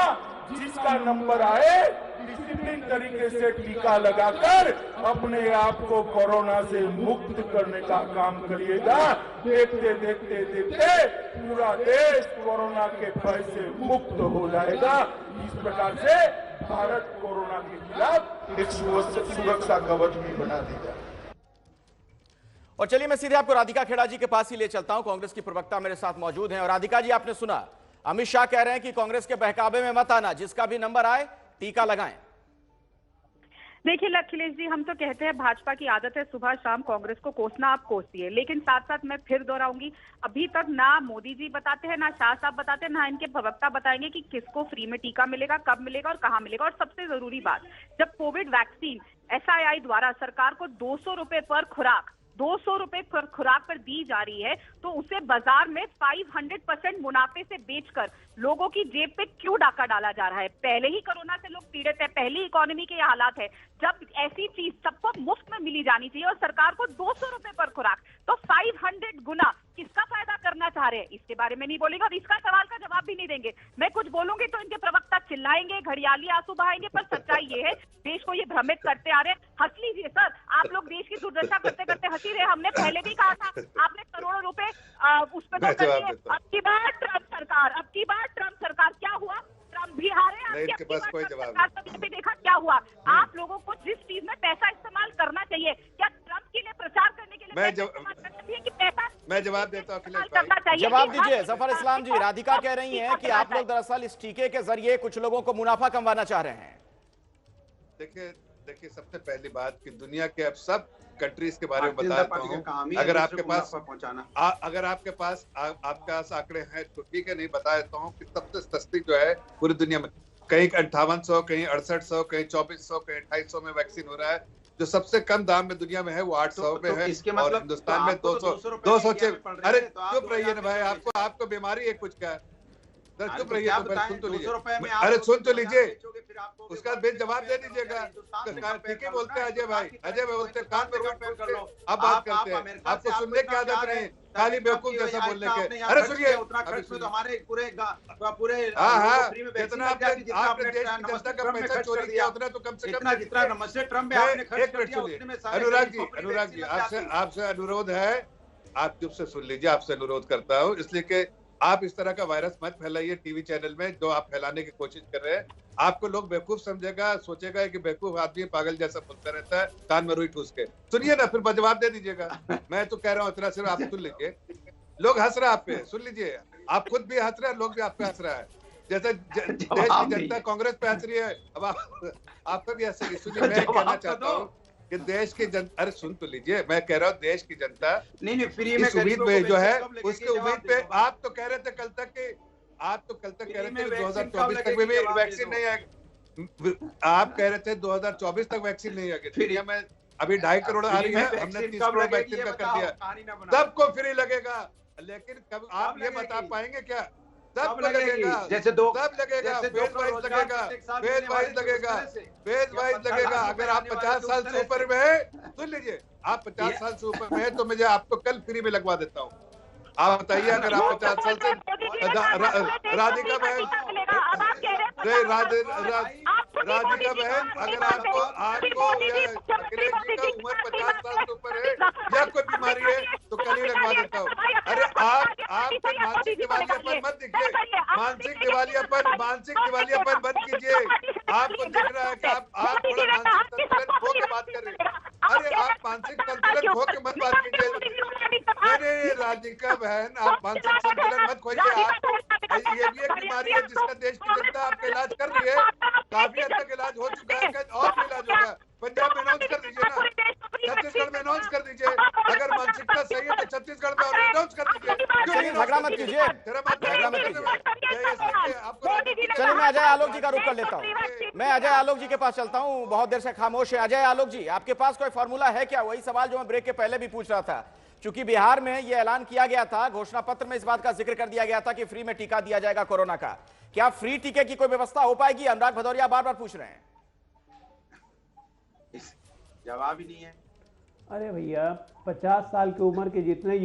जिसका नंबर आए डिसिप्लिन तरीके से टीका लगाकर अपने आप को कोरोना से मुक्त करने का काम करिएगा। देखते देखते देखते पूरा देश कोरोना के भय से मुक्त हो जाएगा। इस प्रकार से भारत कोरोना के खिलाफ एक सुरक्षा कवच भी बना देगा। और चलिए मैं सीधे आपको राधिका खेड़ा जी के पास ही ले चलता हूं। कांग्रेस की प्रवक्ता मेरे साथ मौजूद हैं। और राधिका जी, आपने सुना अमित शाह कह रहे हैं कि कांग्रेस के बहकावे में मत आना, जिसका भी नंबर आए टीका लगाएं। देखिए अखिलेश जी, हम तो कहते हैं भाजपा की आदत है सुबह शाम कांग्रेस को कोसना, आप कोसिए, लेकिन साथ साथ मैं फिर दोहराऊंगी, अभी तक ना मोदी जी बताते हैं, ना शाह साहब बताते हैं, ना इनके प्रवक्ता बताएंगे कि किसको फ्री में टीका मिलेगा, कब मिलेगा और कहां मिलेगा। और सबसे जरूरी बात, जब कोविड वैक्सीन SII द्वारा सरकार को 200 रुपए पर खुराक 200 रुपए पर खुराक पर दी जा रही है, तो उसे बाजार में 500% मुनाफे से बेचकर लोगों की जेब पे क्यों डाका डाला जा रहा है? पहले ही कोरोना से लोग पीड़ित है, पहली इकोनॉमी के ये हालात है, जब ऐसी चीज सबको मुफ्त में मिली जानी चाहिए और सरकार को 200 रुपए पर खुराक, तो 500 गुना किसका फायदा करना चाह रहे हैं, इसके बारे में नहीं बोलेंगे और इसका सवाल का जवाब भी नहीं देंगे। मैं कुछ बोलूंगी तो इनके प्रवक्ता चिल्लाएंगे, घड़ियाली आंसू बहाएंगे, पर सच्चाई ये है, देश को ये भ्रमित करते आ रहे हैं। हंस लीजिए सर, आप लोग देश की दुर्दशा करते करते हंसी रहे। हमने पहले भी कहा था, आपने करोड़ों रुपए उस पर कर दिए। अब की बार ट्रम्प सरकार क्या हुआ? ट्रम्प भी हारे, इनके पास कोई जवाब नहीं। भी देखा क्या हुआ? आप लोगों को जिस चीज में पैसा इस्तेमाल करना चाहिए, क्या ट्रम्प के लिए प्रचार करने के लिए मैं जवाब देता हूँ अखिलेश भाई। जवाब दीजिए जफर इस्लाम जी। राधिका कह रही हैं कि आप लोग दरअसल इस टीके के जरिए कुछ लोगों को मुनाफा कमवाना चाह रहे हैं। देखिए सबसे पहली बात कि दुनिया के अब सब कंट्रीज के बारे में बताता हूँ। अगर आपके पास आपके पास आंकड़े हैं तो ठीक है, नहीं बता देता हूँ कि सबसे सस्ती जो है पूरी दुनिया में, कहीं 5800, कहीं 6800, कहीं 2400, कहीं 2800 में वैक्सीन हो रहा है। जो सबसे कम दाम में दुनिया में है वो 800 में है और हिंदुस्तान में 200। अरे चुप रहिए ना भाई, आपको बीमारी है कुछ क्या? चुप रहिए, सुन तो लीजिए। अरे सुन तो लीजिए, उसका बिल जवाब दे दीजिएगा। ठीक है बोलते हैं अजय भाई बोलते कान में अब बात करते हैं। आपको सुनने की आदत नहीं, खाली बेवकूफ जैसा बोलने के। अरे सुनिए, उत्तराखंड में तो हमारे पूरे जितना आपने देश की जनता का पैसा चोरी किया उतना तो कम से कम जितना नमस्ते ट्रम्प में आपने खर्च कर दिया। अनुराग जी आपसे अनुरोध है, आप चुप से सुन लीजिए। आपसे अनुरोध करता हूँ इसलिए कि आप इस तरह का वायरस मत फैलाइए टीवी चैनल में, जो आप फैलाने की कोशिश कर रहे हैं। आपको लोग बेवकूफ समझेगा, सोचेगा कि बेवकूफ आदमी पागल जैसा बोलता रहता है, कान में रुई ठूस के। सुनिए ना, फिर जवाब दे दीजिएगा। मैं तो कह रहा हूँ इतना, सिर्फ आप सुन लीजिए। लोग हंस रहे हैं आप पे, सुन लीजिए। आप खुद भी हंस रहे हैं, लोग भी आप पे हंस रहा है। जैसे देश की जनता कांग्रेस पे हंस रही है, अब आप पे भी हंस रही है। सुनिए, मैं कहना चाहता हूँ कि देश की जनता, अरे सुन तो लीजिए, मैं कह रहा हूँ देश की जनता फ्री में इस उम्मीद पे जो है, उसकी उम्मीद पे आप तो कह रहे थे कल तक कह रहे थे 2024 तक में भी वैक्सीन नहीं आएगी। आप कह रहे थे 2024 तक वैक्सीन नहीं आएगी। दुनिया में अभी 2.5 करोड़ आ रही है, हमने 30 करोड़ वैक्सीन का कर दिया। सबको फ्री लगेगा, लेकिन कब आप ये बता पाएंगे क्या? सब लगेगा, जैसे सब लगेगा, फेज वाइज लगेगा। अगर आप 50 साल से ऊपर में है, सुन लीजिए, आप 50 साल से ऊपर में है तो मैं आपको कल फ्री में लगवा देता हूँ। आप बताइए, अगर आप 50 साल से राधिका बहन, राधिका बहन, अगर आपको अखिलेश जी का उम्र 50 साल से ऊपर है या कोई बीमारी है तो कल ही लगवा देता हूँ। अरे आप मानसिक दिवालियापन मत दिखिए, मानसिक दिवालियापन बंद कीजिए। आपको दिख रहा है कि आप थोड़ा मानसिक संतुलन खो के बात कर रहे हैं। अरे आप मानसिक संतुलन खो के मत बात कीजिए। अरे राधिका बहन, आप मानसिक संतुलन मत खोइए। आप ये भी एक बीमारी है जिसका देश की जनता आपका इलाज कर रही है, काफी हद तक इलाज हो चुका है, और भी इलाज होगा। पंजाब में अनाउंस कर दीजिए ना, छत्तीसगढ़ में अनाउंस कर दीजिए। अगर मानसिकता सही है तो छत्तीसगढ़ में अनाउंस कर दीजिए। झगड़ा मत कीजिए, चलिए मैं अजय आलोक जी का रुख कर लेता हूँ। मैं अजय आलोक जी के पास चलता हूँ, बहुत देर से खामोश है। अजय आलोक जी, आपके पास कोई फॉर्मूला है क्या? वही सवाल जो मैं ब्रेक के पहले भी पूछ रहा था। चूंकि बिहार में यह ऐलान किया गया था, घोषणा पत्र में इस बात का जिक्र कर दिया गया था कि फ्री में टीका दिया जाएगा कोरोना का। क्या फ्री टीके की कोई व्यवस्था हो पाएगी? अनुराग भदौरिया बार बार पूछ रहे हैं। जवाब ही नहीं है। अरे भैया, 50 साल की उम्र के जितने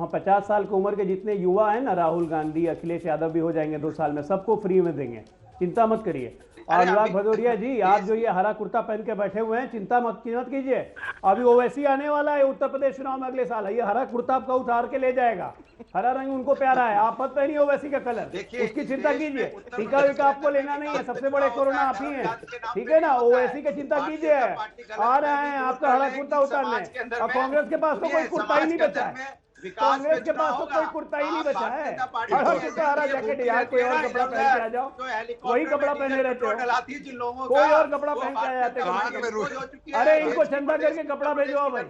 50 साल की उम्र के जितने युवा हैं ना, राहुल गांधी, अखिलेश यादव भी हो जाएंगे 2 साल में, सबको फ्री में देंगे। चिंता मत करिए। अनुराग भदौरिया जी, आप जो ये हरा कुर्ता पहन के बैठे हुए हैं, चिंता मत कीजिए। अभी ओवैसी आने वाला है उत्तर प्रदेश चुनाव में अगले साल, ये हरा कुर्ता आपका उतार के ले जाएगा। हरा रंग उनको प्यारा है, आप मत पहनिए ओवैसी का कलर, उसकी चिंता कीजिए। टीका वीका आपको लेना नहीं है, सबसे बड़े कोरोना आप ही हैं, ठीक है ना। ओवैसी की चिंता कीजिए, आ रहे हैं आपका हरा कुर्ता उतारने। और कांग्रेस के पास तो कोई कुर्ता ही नहीं बचा है, कांग्रेस के पास तो कोई कुर्ता ही नहीं बचा है। हरा जैकेट यार, कोई और कपड़ा पहन के आ जाओ, वही कपड़ा पहने रहते हो, कोई और कपड़ा पहन के आ जाते हो। अरे इनको चंदा करके कपड़ा भेजो भाई,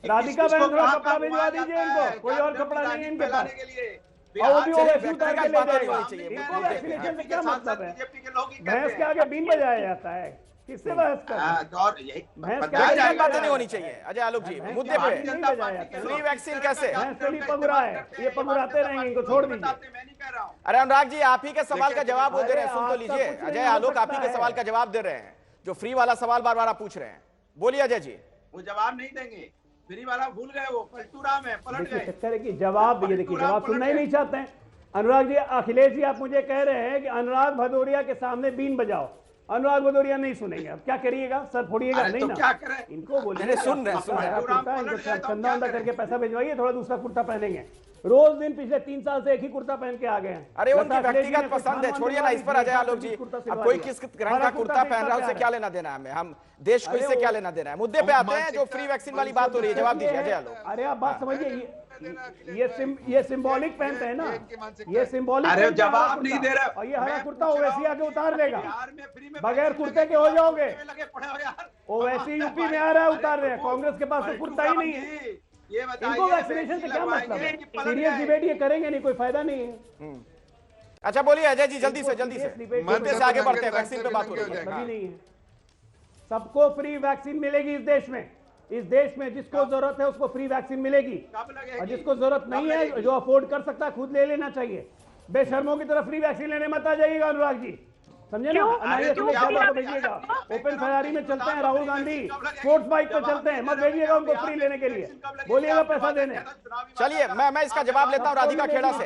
राधिका बहन थोड़ा कपड़ा भिजवा दीजिए इनको, कोई और कपड़ा नहीं है इनके पास। और वो भी ओवैसी उतार के ले जाएगा। इनको वैक्सीनेशन से क्या मतलब है? भैंस के आगे बीन बजाया जाता है, किससे बहस कर? बातें नहीं होनी चाहिए। अजय आलोक जी, मुद्दे पे फ्री वैक्सीन कैसे? पगुरा है, ये पगुराते रहेंगे, इनको छोड़ दीजिए। अरे अनुराग जी, आप ही के सवाल का जवाब वो दे रहे हैं, सुन तो लीजिए। अजय आलोक आप ही के सवाल का जवाब दे रहे हैं, जो फ्री वाला सवाल बार बार आप पूछ रहे हैं। बोलिए अजय जी। वो जवाब नहीं देंगे, फ्री वाला भूल गए, वो पलटू राम है, पलट गए। चक्कर है कि जवाब, ये देखिए जवाब सुनना ही नहीं चाहते हैं। अनुराग जी, अखिलेश जी आप मुझे कह रहे हैं कि अनुराग भदौरिया के सामने बीन बजाओ, अनुराग भदौरिया नहीं सुनेंगे, अब क्या करिएगा? सर फोड़िएगा नहीं तो ना, क्या करें? इनको बोलिए सुन रहे हैं, चंदा उंदा करके पैसा भिजवाइए, थोड़ा दूसरा कुर्ता पहनेंगे। रोज दिन पिछले 3 साल से एक ही कुर्ता पहन के आ गए हैं। अरे उनकी व्यक्तिगत पसंद है, छोड़िए ना इस पर अजय आलोक जी। अब कोई किस रंग का कुर्ता पहन रहा है उससे क्या लेना देना है हमें, हम देश को इससे क्या लेना देना है। मुद्दे पे आते हैं, जो फ्री वैक्सीन वाली बात हो रही है, जवाब दीजिए अजय आलोक। अरे आप बात समझिए, ये सिंबॉलिक पहनते हैं ना, ये सिंबॉलिक। अरे जवाब नहीं दे रहा, और ये हरा कुर्ता ओवैसी आके उतार लेगा, बगैर कुर्ते के हो जाओगे। ओवैसी यूपी में आ रहा है, उतार रहे हैं, कांग्रेस के पास तो कुर्ता ही नहीं है। इनको वैक्सीनेशन से क्या मतलब है? सीरियस डिबेट ये करेंगे नहीं, कोई फायदा नहीं है। अच्छा बोलिए अजय जी, जल्दी से मुद्दे से आगे बढ़ते हैं, वैक्सीन पे बात हो रही है। सबको फ्री वैक्सीन मिलेगी इस देश में, इस देश में जिसको जरूरत है उसको फ्री वैक्सीन मिलेगी, और जिसको जरूरत नहीं है, जो अफोर्ड कर सकता है, खुद ले लेना चाहिए। बेशर्मों की तरह फ्री वैक्सीन लेने मत आ जाइएगा अनुराग जी, समझे ना। भेजिएगा, ओपन फरारी में चलते हैं राहुल गांधी, स्पोर्ट्स बाइक पे चलते हैं, मत भेजिएगा उनको फ्री लेने के लिए, बोलिएगा पैसा देने। चलिए मैं इसका जवाब लेता हूं राधिका खेड़ा से।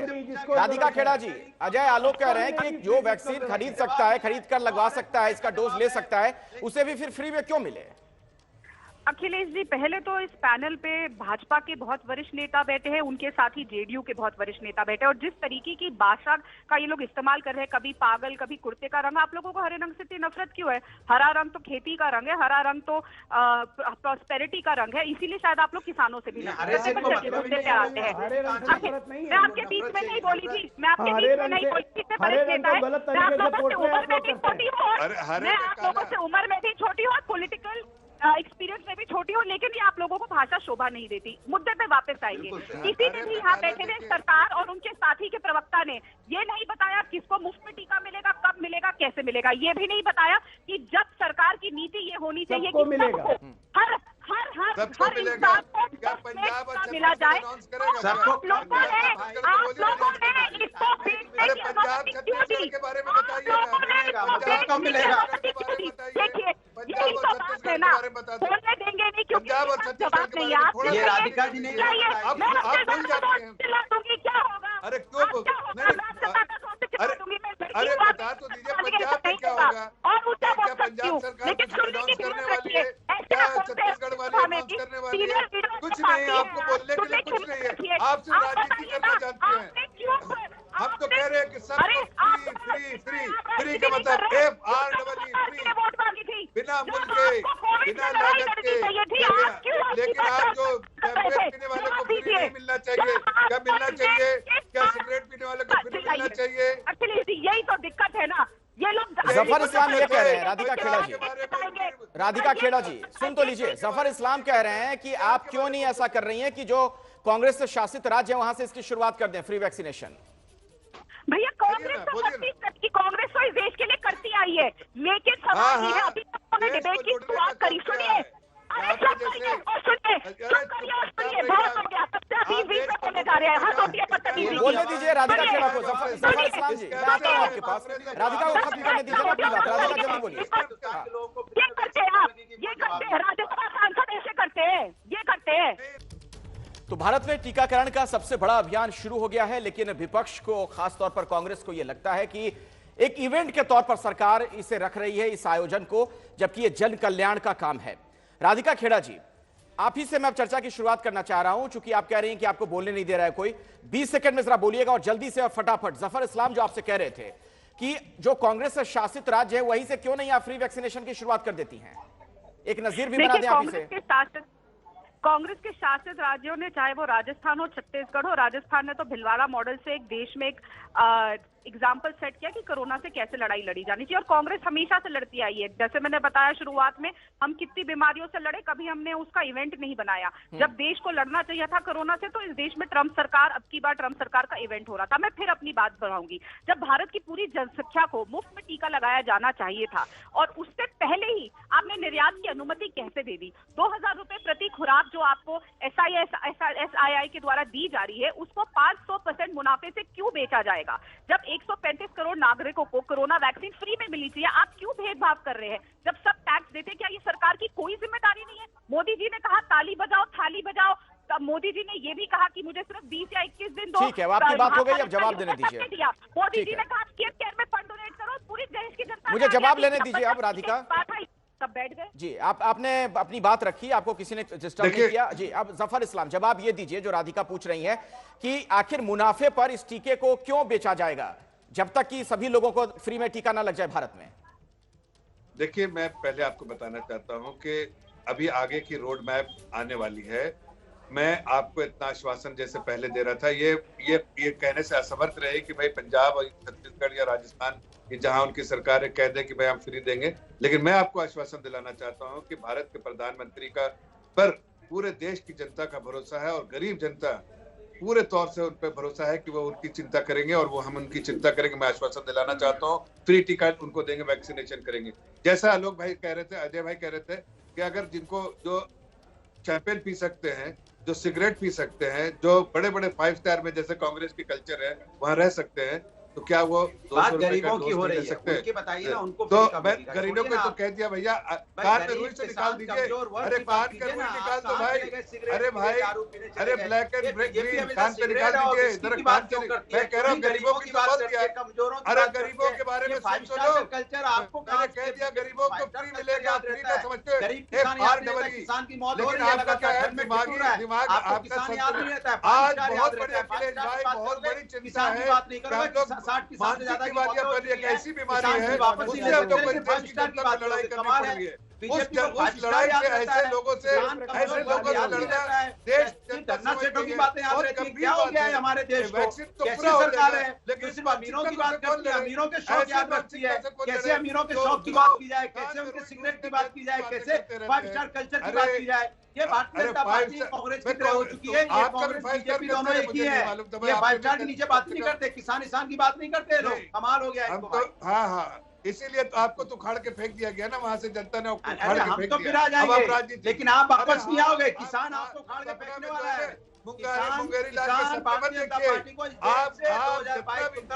राधिका खेड़ा जी, अजय आलोक कह रहे हैं कि जो वैक्सीन खरीद सकता है, खरीद कर लगवा सकता है, इसका डोज ले सकता है, उसे भी फिर फ्री में क्यों मिले? अखिलेश जी, पहले तो इस पैनल पे भाजपा के बहुत वरिष्ठ नेता बैठे हैं, उनके साथ ही जेडीयू के बहुत वरिष्ठ नेता बैठे हैं, और जिस तरीके की भाषा का ये लोग इस्तेमाल कर रहे हैं, कभी पागल कभी कुर्ते का रंग। आप लोगों को हरे रंग से इतनी नफरत क्यों है? हरा रंग तो खेती का रंग है, हरा रंग तो प्रॉस्पेरिटी का रंग है, इसीलिए शायद आप लोग किसानों से भी मुद्दे पे आते हैं। मैं आपके बीच में नहीं बोली थी, मैं आपके बीच में नहीं बोली थी, इतने वरिष्ठ नेता है। मैं आप लोगों से उम्र में भी छोटी हूँ, मैं आप लोगों से उम्र में भी छोटी हूँ और पॉलिटिकल एक्सपीरियंस में भी छोटी हो, लेकिन ये आप लोगों को भाषा शोभा नहीं देती। मुद्दे पे वापस आएंगे। किसी ने भी यहाँ बैठे हुए सरकार और उनके साथी के प्रवक्ता ने ये नहीं बताया किसको मुफ्त में टीका मिलेगा, कब मिलेगा, कैसे मिलेगा। ये भी नहीं बताया कि जब सरकार की नीति ये होनी चाहिए कि सबको हर इंसान को मिला जाए। आप लोगों ने इसको बेचने की अनुमति क्यों दी? देखिए यही तो बात है ना, बोलने देंगे नहीं क्योंकि जवाब नहीं। आप ये राधिका जी नहीं, मैं चिल्ला दूंगी, क्या होगा? अरे क्यों? अरे बता तो दीजिए पंजाब में क्या होगा? क्या पंजाब सरकार कुछ अनाउंस करने वाली है? क्या छत्तीसगढ़ वाली अनाउंस करने वाली है? कुछ नहीं, आपको बोलने के लिए कुछ नहीं है, आप सिर्फ राजनीति करना जानते हैं। हम तो कह रहे हैं कि सबको फ्री फ्री फ्री का मतलब FREE, बिना मूल्य के, बिना लागत के। लेकिन आप जो टैबलेट पीने वाले को फ्री नहीं मिलना चाहिए, क्या मिलना चाहिए? क्या सिगरेट पीने वाले को फ्री मिलना चाहिए? यही तो दिक्कत है ना, ये लोग। जफर इस्लाम ये कह रहे हैं, राधिका खेड़ा जी, राधिका खेड़ा जी सुन तो लीजिए। जफर इस्लाम कह रहे हैं कि आप क्यों नहीं ऐसा कर रही हैं कि जो कांग्रेस से शासित राज्य है वहां से इसकी शुरुआत कर दें, फ्री वैक्सीनेशन। भैया कांग्रेस तो इस देश के लिए करती आई है, लेकिन सवाल ये है, अभी तक डिबेट की शुरुआत करी। सुनिए, बहुत हो गया, सबसे 20 बोलने जा रहे हैं। बोलने दीजिए राधिका खेड़ा को। जफर इस्लाम जी, मैं आता हूँ आपके पास, राधिका को खत्म करने दीजिए ना अपनी बात। राधिका जल्दी बोलिए। ये करते हैं आप, ये करते हैं, राज्यसभा सांसद ऐसे करते हैं, ये करते हैं। तो भारत में टीकाकरण का सबसे बड़ा अभियान शुरू हो गया है, लेकिन विपक्ष को, खासतौर पर कांग्रेस को यह लगता है कि एक इवेंट के तौर पर सरकार इसे रख रही है, इस आयोजन को, जबकि ये जन कल्याण का काम है। राधिका खेड़ा जी, आप ही से मैं अब चर्चा की शुरुआत करना चाह रहा हूं, चूंकि आप कह रही हैं कि आपको बोलने नहीं दे रहा है कोई। 20 सेकंड में जरा बोलिएगा और जल्दी से और फटाफट। जफर इस्लाम, जो आपसे कह रहे थे कि जो कांग्रेस से शासित राज्य है वहीं से क्यों नहीं आप फ्री वैक्सीनेशन की शुरुआत कर देती हैं? एक नजीर भी बना दें आप इसे। कांग्रेस के शासित राज्यों ने, चाहे वो राजस्थान हो, छत्तीसगढ़ हो, राजस्थान ने तो भिलवाड़ा मॉडल से एक देश में एक एग्जाम्पल सेट किया कि कोरोना से कैसे लड़ाई लड़ी जानी चाहिए। और कांग्रेस हमेशा से लड़ती आई है। जैसे मैंने बताया शुरुआत में, हम कितनी बीमारियों से लड़े, कभी हमने उसका इवेंट नहीं बनाया। जब देश को लड़ना चाहिए था कोरोना से, तो इस देश में ट्रंप सरकार, अब की बार ट्रंप सरकार का इवेंट हो रहा था। मैं फिर अपनी बात बढ़ाऊंगी, जब भारत की पूरी जनसंख्या को मुफ्त में टीका लगाया जाना चाहिए था, और उससे पहले ही आपने निर्यात की अनुमति कैसे दे दी? 2000 रुपए प्रति खुराक जो आपको SII के द्वारा दी जा रही है, उसको 500% मुनाफे से क्यों बेचा जाएगा? जब 135 करोड़ नागरिकों को कोरोना वैक्सीन फ्री में मिली चाहिए, आप क्यों भेदभाव कर रहे हैं? जब सब टैक्स देते, क्या ये सरकार की कोई जिम्मेदारी नहीं है? मोदी जी ने कहा ताली बजाओ थाली बजाओ, तब मोदी जी ने ये भी कहा कि मुझे सिर्फ 20 या 21 दिन दो। ठीक है, आपकी बात हो गई, अब जवाब देने दीजिए। मोदी जी ने कहा केयर में फंड डोनेट करो, पूरी देश की जनता। मुझे जवाब लेने दीजिए अब राधिका। सब बैठ गए जी। आपने अपनी बात रखी, आपको किसी ने डिस्टर्ब नहीं किया जी। अब जफर इस्लाम, जवाब ये दीजिए जो राधिका पूछ रही है कि आखिर मुनाफे पर इस टीके को क्यों बेचा जाएगा जब तक कि सभी लोगों को फ्री में टीका ना लग जाए भारत में? देखिए, मैं पहले आपको बताना चाहता हूं कि अभी आगे की रोड मैप आने वाली है। मैं आपको इतना आश्वासन जैसे पहले दे रहा था, ये कहने से असमर्थ रहे कि भाई पंजाब और छत्तीसगढ़ या राजस्थान, जहां उनकी सरकार है, कह दे कि भाई हम फ्री देंगे। लेकिन मैं आपको आश्वासन दिलाना चाहता हूं कि भारत के प्रधानमंत्री का पर पूरे देश की जनता का भरोसा है, और गरीब जनता पूरे तौर से उन पर भरोसा है कि वो उनकी चिंता करेंगे, और वो हम उनकी चिंता करेंगे। मैं आश्वासन दिलाना चाहता हूँ, फ्री टीका उनको देंगे, वैक्सीनेशन करेंगे। जैसा आलोक भाई कह रहे थे, अजय भाई कह रहे थे कि अगर जिनको जो चैंपियन पी सकते हैं, जो सिगरेट पी सकते हैं, जो बड़े बड़े 5 स्टार में जैसे कांग्रेस की कल्चर है वहां रह सकते हैं, तो क्या वो 200 रुपए का डोज ले सकते हैं? बताइए ना उनको। तो मैं गरीबों को तो कह दिया भैया, कार में रुई से निकाल दीजिए। अरे कान का रुई निकाल दो भाई। अरे भाई, अरे ब्लैक एंड ग्रीन कान पे निकाल दीजिए। इधर कान से मैं कह रहा हूँ गरीबों की तो बात किया। अरे गरीबों के बारे में सोचो। मैंने कह दिया गरीबों को फ्री मिलेगा, फ्री का समझते हो। लेकिन आपका क्या है, दिमाग आपका आज बहुत बड़ी अखिलेश भाई, बहुत बड़ी चिंता है। मानसिक बीमारियां बनी, एक ऐसी बीमारी है उससे हम लोग देश की जनता को लड़ाई करनी पड़ रही है। उस लड़ाई से ऐसे लोगों से लड़ना देश धरना सेठों की बातें याद रहती हैं। क्या हो गया है हमारे देश को? कैसी सरकार है? लेकिन सिर्फ अमीरों की बात करती है, अमीरों के शौक याद रखती है। कैसे अमीरों के शौक की बात की जाए, कैसे उनके सिगरेट की बात की जाए, कैसे 5 स्टार कल्चर की बात की जाए। ये भारतीय जनता पार्टी कांग्रेस की तरह हो चुकी है। ये कांग्रेस बीजेपी दोनों एक ही है। ये 5 स्टार के नीचे बात नहीं करते, किसान की बात नहीं करते लोग। कमाल हो गया है। हाँ, इसीलिए तो आपको तो उखाड़ के फेंक दिया गया ना वहां से, जनता ने उखाड़ के फेंक दिया। फिर आ जाएंगे, लेकिन आप वापस नहीं आओगे। किसान आपको उखाड़ के फेंकने वाला है। मुंगेरी लाल उत्तर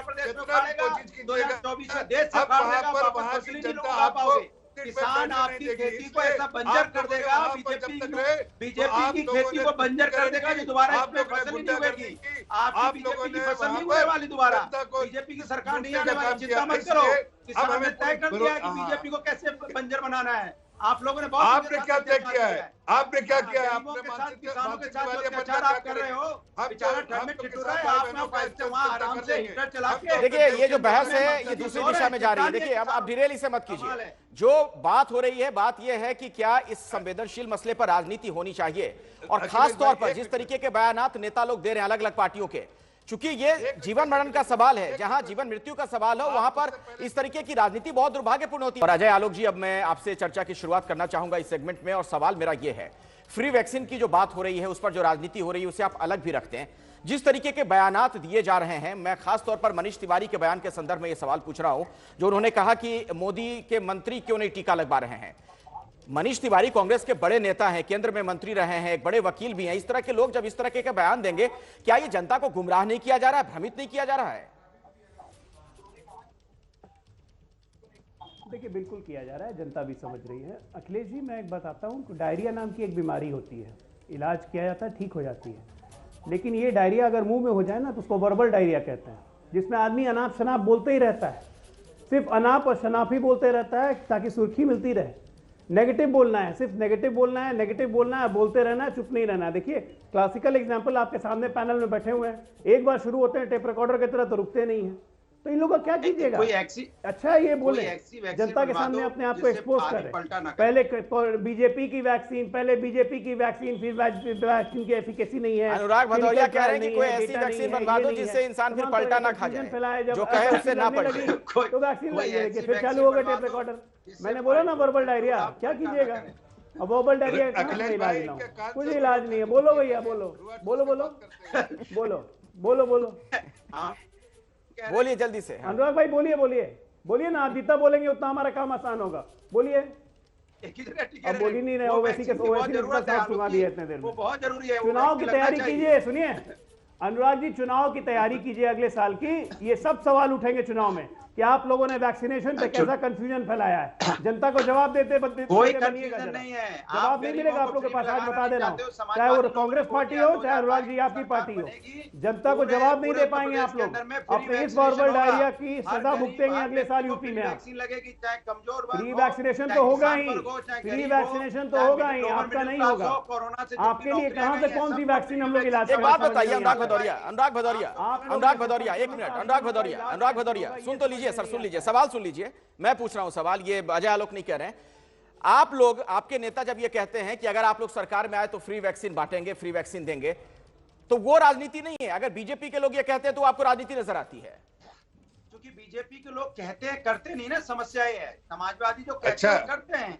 प्रदेश में उखाड़ेगा, 2024 में देश से उखाड़ेगा, वहां की जनता आपको किसान आपकी खेती को ऐसा बंजर कर देगा, बीजेपी की खेती को बंजर कर देगा जो दोबारा इसमें फसल नहीं उगेगी। आपकी बीजेपी की फसल नहीं उगने वाली दोबारा। बीजेपी की सरकार नहीं आने वाली, चिंता मत करो। किसान ने तय कर दिया कि बीजेपी को कैसे बंजर बनाना है। आप लोगों ने बहुत, आपने क्या तय किया है? आपने क्या किया है? किसानों के साथ अत्याचार आप कर रहे हो। बेचारा ठंड में ठिठुर रहा है, आपने वहां आराम से हीटर चला के। देखिए, ये जो बहस है ये दूसरी दिशा में जा रही है। देखिए, अब डिरेल इसे मत कीजिए। जो बात हो रही है, बात यह है कि क्या इस संवेदनशील मसले पर राजनीति होनी चाहिए, और खास तौर पर जिस तरीके के बयानात नेता लोग दे रहे हैं अलग अलग पार्टियों के, चूंकि ये जीवन मरण का सवाल है, जहां जीवन मृत्यु का सवाल हो वहां पर इस तरीके की राजनीति बहुत दुर्भाग्यपूर्ण होती है। और अजय आलोक जी, अब मैं आपसे चर्चा की शुरुआत करना चाहूंगा इस सेगमेंट में, और सवाल मेरा ये है, फ्री वैक्सीन की जो बात हो रही है उस पर जो राजनीति हो रही है उसे आप अलग भी रखते हैं, जिस तरीके के बयानात दिए जा रहे हैं, मैं खास तौर पर मनीष तिवारी के बयान के संदर्भ में यह सवाल पूछ रहा हूं, जो उन्होंने कहा कि मोदी के मंत्री क्यों नहीं टीका लगवा रहे हैं। मनीष तिवारी कांग्रेस के बड़े नेता हैं, केंद्र में मंत्री रहे हैं, एक बड़े वकील भी हैं। इस तरह के लोग जब इस तरह के बयान देंगे, क्या ये जनता को गुमराह नहीं किया जा रहा है, भ्रमित नहीं किया जा रहा है? देखिए, बिल्कुल किया जा रहा है, जनता भी समझ रही है। अखिलेश जी, मैं एक बताता हूँ, डायरिया नाम की एक बीमारी होती है, इलाज किया जाता है, ठीक हो जाती है। लेकिन ये डायरिया अगर मुंह में हो जाए ना तो उसको वर्बल डायरिया कहते हैं, जिसमें आदमी अनाप शनाप बोलते ही रहता है। सिर्फ अनाप और शनाप ही बोलते रहता है ताकि सुर्खी मिलती रहे। नेगेटिव बोलना है, सिर्फ नेगेटिव बोलना है, नेगेटिव बोलना है, बोलते रहना है, चुप नहीं रहना है। देखिए क्लासिकल एग्जांपल आपके सामने पैनल में बैठे हुए हैं, एक बार शुरू होते हैं टेप रिकॉर्डर की तरह तो रुकते नहीं हैं। तो इन लोगों का क्या कीजिएगा? अच्छा ये बोले जनता के सामने अपने आप को एक्सपोज कर रहे हैं। पहले बीजेपी की वैक्सीन, पहले बीजेपी की वैक्सीन, फिर वैक्सीन की एफिकेसी नहीं है। अनुराग भदौरिया कह रहे हैं कि कोई ऐसी वैक्सीन बनवा दो जिससे इंसान फिर पलटा ना खा जाए, जो कहे उससे ना पलटे। तो वैक्सीन लगी, फिर चालू होगा टेप रिकॉर्डर। मैंने बोला ना वर्बल डायरिया, क्या कीजिएगा? अब वर्बल डायरिया कहाँ इलाज ना हो, कुछ इलाज नहीं है। बोलो भैया, बोलो बोलो बोलो बोलो बोलो बोलो बोलिए जल्दी से। अनुराग भाई बोलिए बोलिए बोलिए ना, आप जितना बोलेंगे उतना हमारा काम आसान होगा। बोलिए। अब बोल ही नहीं रहे, ओवैसी के सुना दिए इतने देर में। बहुत जरूरी है, चुनाव की तैयारी कीजिए। सुनिए अनुराग जी, चुनाव की तैयारी कीजिए अगले साल की। ये सब सवाल उठेंगे चुनाव में कि आप लोगों ने वैक्सीनेशन पे कैसा कंफ्यूजन फैलाया है। जनता को जवाब देते कोई कंफ्यूजन नहीं है, जवाब नहीं मिलेगा आप लोगों के पास, आज बता देना। चाहे वो कांग्रेस पार्टी हो, चाहे अनुराग जी आपकी पार्टी हो, जनता को जवाब नहीं दे पाएंगे आप लोग। अपने इस वर्बल डायरिया की सजा भुगतेंगे अगले साल यूपी में। फ्री वैक्सीनेशन तो होगा ही, फ्री वैक्सीनेशन तो होगा ही, आपका नहीं होगा। आपके लिए कहां से कौन सी वैक्सीन हम लोग इलाज? एक बात बताइए अनुराग भदौरिया, अनुराग भदौरिया, एक मिनट। अनुराग भदौरिया सुन तो लीजिए सर, सुन लीजिए, सवाल सुन लीजिए। मैं पूछ रहा हूं सवाल, ये अजय आलोक नहीं कह रहे हैं। आप लोग, आपके नेता जब ये कहते हैं कि अगर आप लोग सरकार में आए तो फ्री वैक्सीन बांटेंगे, फ्री वैक्सीन देंगे, तो वो राजनीति नहीं है। अगर बीजेपी के लोग ये कहते हैं तो आपको राजनीति नजर आती है? क्योंकि बीजेपी के लोग कहते हैं, करते नहीं ना, समस्या ये है। समाजवादी जो कहते हैं करते हैं,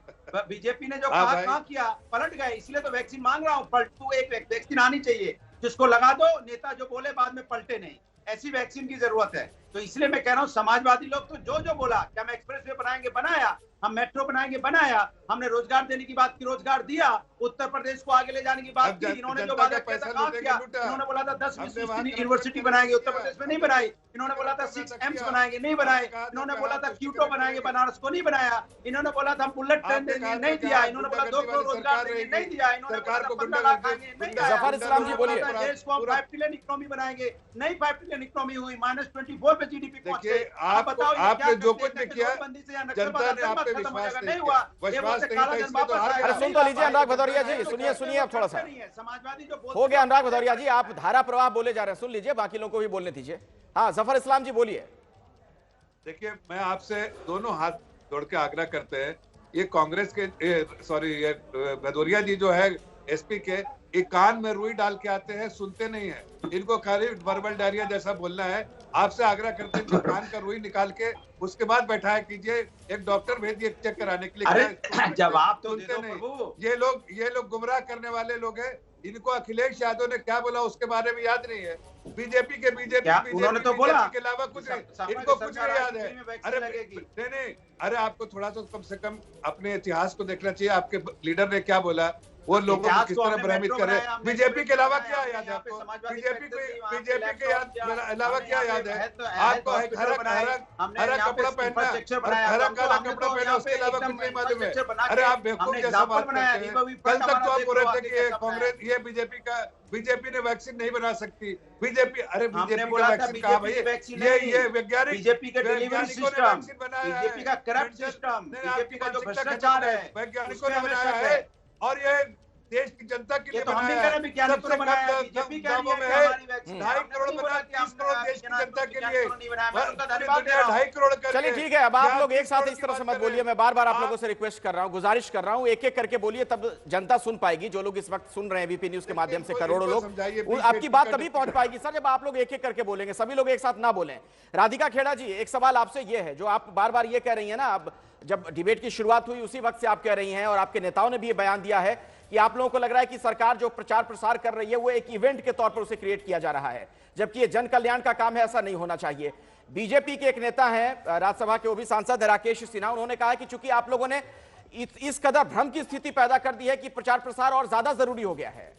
बीजेपी ने जो कहा किया, पलट गए। इसलिए तो वैक्सीन मांग रहा हूँ, पलटू एक वैक्सीन आनी चाहिए जिसको लगा दो, नेता जो बोले बाद में पलटे नहीं, ऐसी वैक्सीन की जरूरत है। तो इसलिए मैं कह रहा हूँ समाजवादी लोग तो जो बोला कि हम एक्सप्रेसवे बनाएंगे, बनाया, हम मेट्रो बनाएंगे, बनाया, हमने रोजगार देने की बात की, रोजगार दिया, उत्तर प्रदेश को आगे ले जाने की बात की, इन्होंने जो वादा किया था कहा किया। इन्होंने बोला था 10 यूनिवर्सिटी बनाएंगे, उत्तर प्रदेश में नहीं बनाई। इन्होंने बोला था 6 एम्स बनाएंगे, नहीं बनाए। इन्होंने बोला था क्यूटो बनाएंगे, बनारस को नहीं बनाया। इन्होंने बोला था बुलेट ट्रेन देंगे, नहीं दिया। इन्होंने बोला 2 करोड़ रोजगार देंगे, नहीं दिया। इन्होंने बोला 15 लाख देंगे, नहीं दिया। जफर इस्लाम जी बोलिए। देश को 5 ट्रिलियन इकोनॉमी बनाएंगे, नहीं 5 ट्रिलियन इकोनॉमी हुई, -24 पे जीडीपी पहुंचे। आप बताओ आपने जो कुछ भी किया, जनता ने आप पे विश्वास नहीं किया, विश्वास नहीं था, इसलिए तो हार गए। सुन तो लीजिए अनुराग भदौरिया जी, सुनिए अब थोड़ा सा समाजवादी जो हो गया। अनुराग भदौरिया जी, आप धारा प्रवाह बोले जा रहे हैं, सुन लीजिए, बाकी लोगों को भी बोलने दीजिए। हाँ जफर इस्लाम जी बोलिए। देखिए, मैं आपसे दोनों हाथ जोड़ के आग्रह करते हैं, ये कांग्रेस के ये भदौरिया जी जो है एसपी के, एक कान में रुई डाल के आते हैं, सुनते नहीं है। इनको खाली वर्बल डायरिया जैसा बोलना है। आपसे आग्रह करते हैं कि कान का रुई निकाल के उसके बाद बैठाया कीजिए, एक डॉक्टर भेजिए चेक कराने के लिए। जवाब तो सुनते नहीं। ये लोग गुमराह करने वाले लोग हैं। इनको अखिलेश यादव ने क्या बोला उसके बारे में याद नहीं है। बीजेपी उन्होंने तो बोला के अलावा कुछ नहीं, इनको कुछ नहीं याद है। अरे नहीं, अरे आपको थोड़ा सा कम से कम अपने इतिहास को देखना चाहिए। आपके लीडर ने क्या बोला, वो लोगों को किस तरह भ्रमित कर रहे हैं। बीजेपी के अलावा क्या याद है आपको? बीजेपी के अलावा क्या याद है आपको? हरा कपड़ा पहनना, हरा काला कपड़ा पहना, उसके अलावा कुछ नहीं मालूम है। अरे आप बेवकूफ जैसा बात करते हैं। कल तक तो आप बोल रहे थे कि कांग्रेस, ये बीजेपी ने वैक्सीन नहीं बना सकती। बीजेपी, अरे बीजेपी का वैक्सीन कहा भाई? ये वैज्ञानिक, बीजेपी का डिलीवरी सिस्टम, बीजेपी का करप्ट सिस्टम, बीजेपी का जो भ्रष्टाचार है, वैज्ञानिकों ने बनाया है। और ये देश की जनता के लिए बनाया है। सबसे कम दामों में है, 2.5 करोड़ बना, 30 करोड़ देश की जनता के लिए, 2.5 करोड़। चलिए ठीक है, अब आप लोग एक साथ इस तरह से मत बोलिए। मैं बार बार आप लोगों से रिक्वेस्ट कर रहा हूं, गुजारिश कर रहा हूं, एक एक करके बोलिए, तब जनता सुन पाएगी। जो लोग इस वक्त सुन रहे हैं वीपी न्यूज के माध्यम से, करोड़ों लोग, आपकी बात तभी पहुंच पाएगी सर जब आप लोग एक एक करके बोलेंगे, सभी लोग एक साथ ना बोलें। राधिका खेड़ा जी, एक सवाल आपसे ये है, जो आप बार बार ये कह रही है ना, अब जब डिबेट की शुरुआत हुई उसी वक्त से आप कह रही हैं, और आपके नेताओं ने भी ये बयान दिया है कि आप लोगों को लग रहा है कि सरकार जो प्रचार प्रसार कर रही है वो एक इवेंट के तौर पर उसे क्रिएट किया जा रहा है, जबकि ये जन कल्याण का काम है, ऐसा नहीं होना चाहिए। बीजेपी के एक नेता हैं, राज्यसभा के वो भी सांसद है, राकेश सिन्हा, उन्होंने कहा कि चूंकि आप लोगों ने इस कदर भ्रम की स्थिति पैदा कर दी है कि प्रचार प्रसार और ज्यादा जरूरी हो गया है।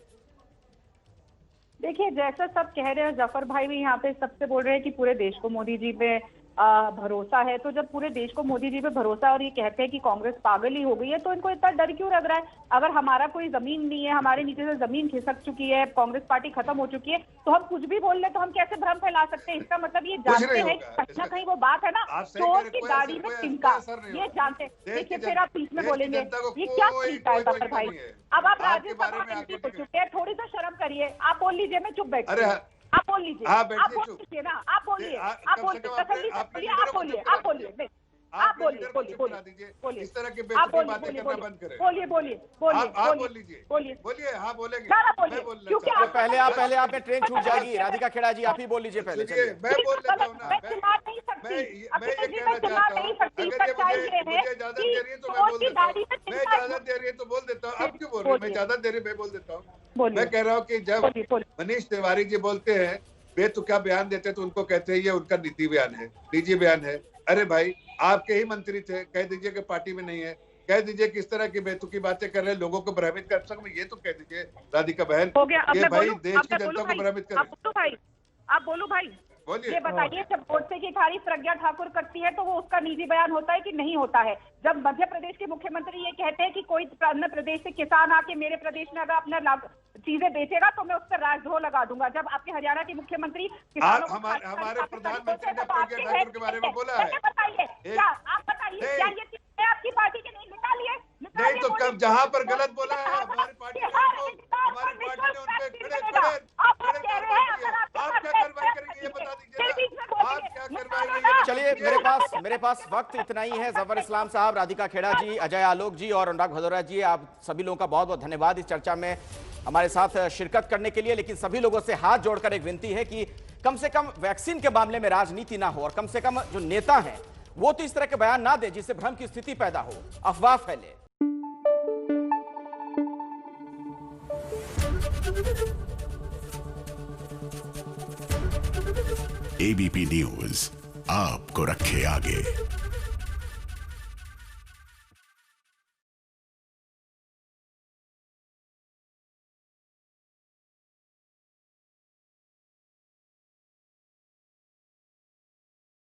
देखिए, जैसा सब कह रहे हैं, जफर भाई भी यहाँ पे सबसे बोल रहे हैं कि पूरे देश को मोदी जी पे भरोसा है। तो जब पूरे देश को मोदी जी पे भरोसा है और ये कहते हैं कि कांग्रेस पागल ही हो गई है, तो इनको इतना डर क्यों लग रहा है? अगर हमारा कोई जमीन नहीं है, हमारे नीचे से जमीन खिसक चुकी है, कांग्रेस पार्टी खत्म हो चुकी है, तो हम कुछ भी बोल ले तो हम कैसे भ्रम फैला सकते हैं? इसका मतलब ये जानते हैं कहीं ना कहीं वो बात है ना, चोर की दाढ़ी में तिनका, ये जानते। देखिए फिर आप बीच में बोलेंगे ये क्या तरीका है डॉक्टर भाई? अब आप राज्यसभा एमपी हो चुके हैं, थोड़ी तो शर्म करिए। आप बोल लीजिए, मैं चुप बैठती हूँ। आप बोल लीजिए, आप बोल लीजिए ना, आप बोलिए, आप बोलिए, तसल्ली से बोलिए, आप बोलिए, आप बोलिए, आप बोलिए, बोलिए, बोलिए, इस तरह की आप बेवकूफ़ी बोलिए, बातें बोलिए, करना बंद करें। बोलिए, बोलिए, बोलिए, आप बोल लीजिए, बोलिए, बोलिए, हाँ बोलेंगे, ना बोलिए, मैं बोल लेता क्योंकि हूँ। आप पहले आप में ट्रेन छूट जाएगी। राधिका खेड़ा जी, आप ही बोल लीजिए पहले। सुनिए, मैं बोल लेता हूँ ना, मैं चिल्ला नहीं सकती, मैं ये अखिलेश जी कहना मैं चिल्ला चाहता नहीं हूँ, सकती। अगर सच्चाई ये ये मुझे है इजाजत कि दे रही है तो मैं चोर बोल की देता हूँ। दाढ़ी में मैं तिनका है। इजाजत दे रही है तो बोल देता हूँ। आप क्यों बोल रहे हो? मैं इजाजत दे रही हूँ, मैं बोल देता हूँ। बोलिए। मैं कह रहा हूँ कि जब मनीष तिवारी जी बोलते हैं बेतुका बयान देते हैं तो उनको कहते हैं ये उनका निजी बयान है, निजी बयान है। अरे भाई, आपके ही मंत्री थे, कह दीजिए कि पार्टी में नहीं है, कह दीजिए किस तरह की बेतुकी बातें कर रहे हैं, लोगों को भ्रमित कर सकते, ये तो कह दीजिए राधिका बहन। हो गया। अब ये मैं भाई बोलूं, देश अब की मैं जनता बोलूं को भाई, भ्रमित कर आप बोलो भाई, आप बोलो भाई, बोलिए। ये बताइए जब गोडसे की तारीफ प्रज्ञा ठाकुर करती है तो वो उसका निजी बयान होता है कि नहीं होता है? जब मध्य प्रदेश के मुख्यमंत्री ये कहते हैं कि कोई अन्य प्रदेश से किसान आके मेरे प्रदेश में अगर अपना चीजें बेचेगा तो मैं उस पर राजद्रोह लगा दूंगा, जब आपके हरियाणा के मुख्यमंत्री किसानों को हमारे प्रधानमंत्री ने प्रज्ञा ठाकुर के बारे में बोला है। बताइए, क्या आप बताइए, क्या ये चीजें आपकी पार्टी के नहीं निकालिए? नहीं तो कब जहां पर गलत बोला है हमारी पार्टी ने उनपे खड़े आप कह रहे हैं अगर आप क्या कार्रवाई करेंगे ये बता दीजिए, आप क्या कार्रवाई? चलिए, मेरे पास वक्त इतना ही है। जफर इस्लाम साहब, राधिका खेड़ा जी, अजय आलोक जी और अनुराग भदौरिया जी, आप सभी लोगों का बहुत बहुत धन्यवाद इस चर्चा में हमारे साथ शिरकत करने के लिए। लेकिन सभी लोगों से हाथ जोड़कर एक विनती है कि कम से कम वैक्सीन के मामले में राजनीति ना हो, और कम से कम जो नेता हैं वो तो इस तरह के बयान ना दे जिससे भ्रम की स्थिति पैदा हो, अफवाह फैले। एबीपी न्यूज आपको रखे आगे।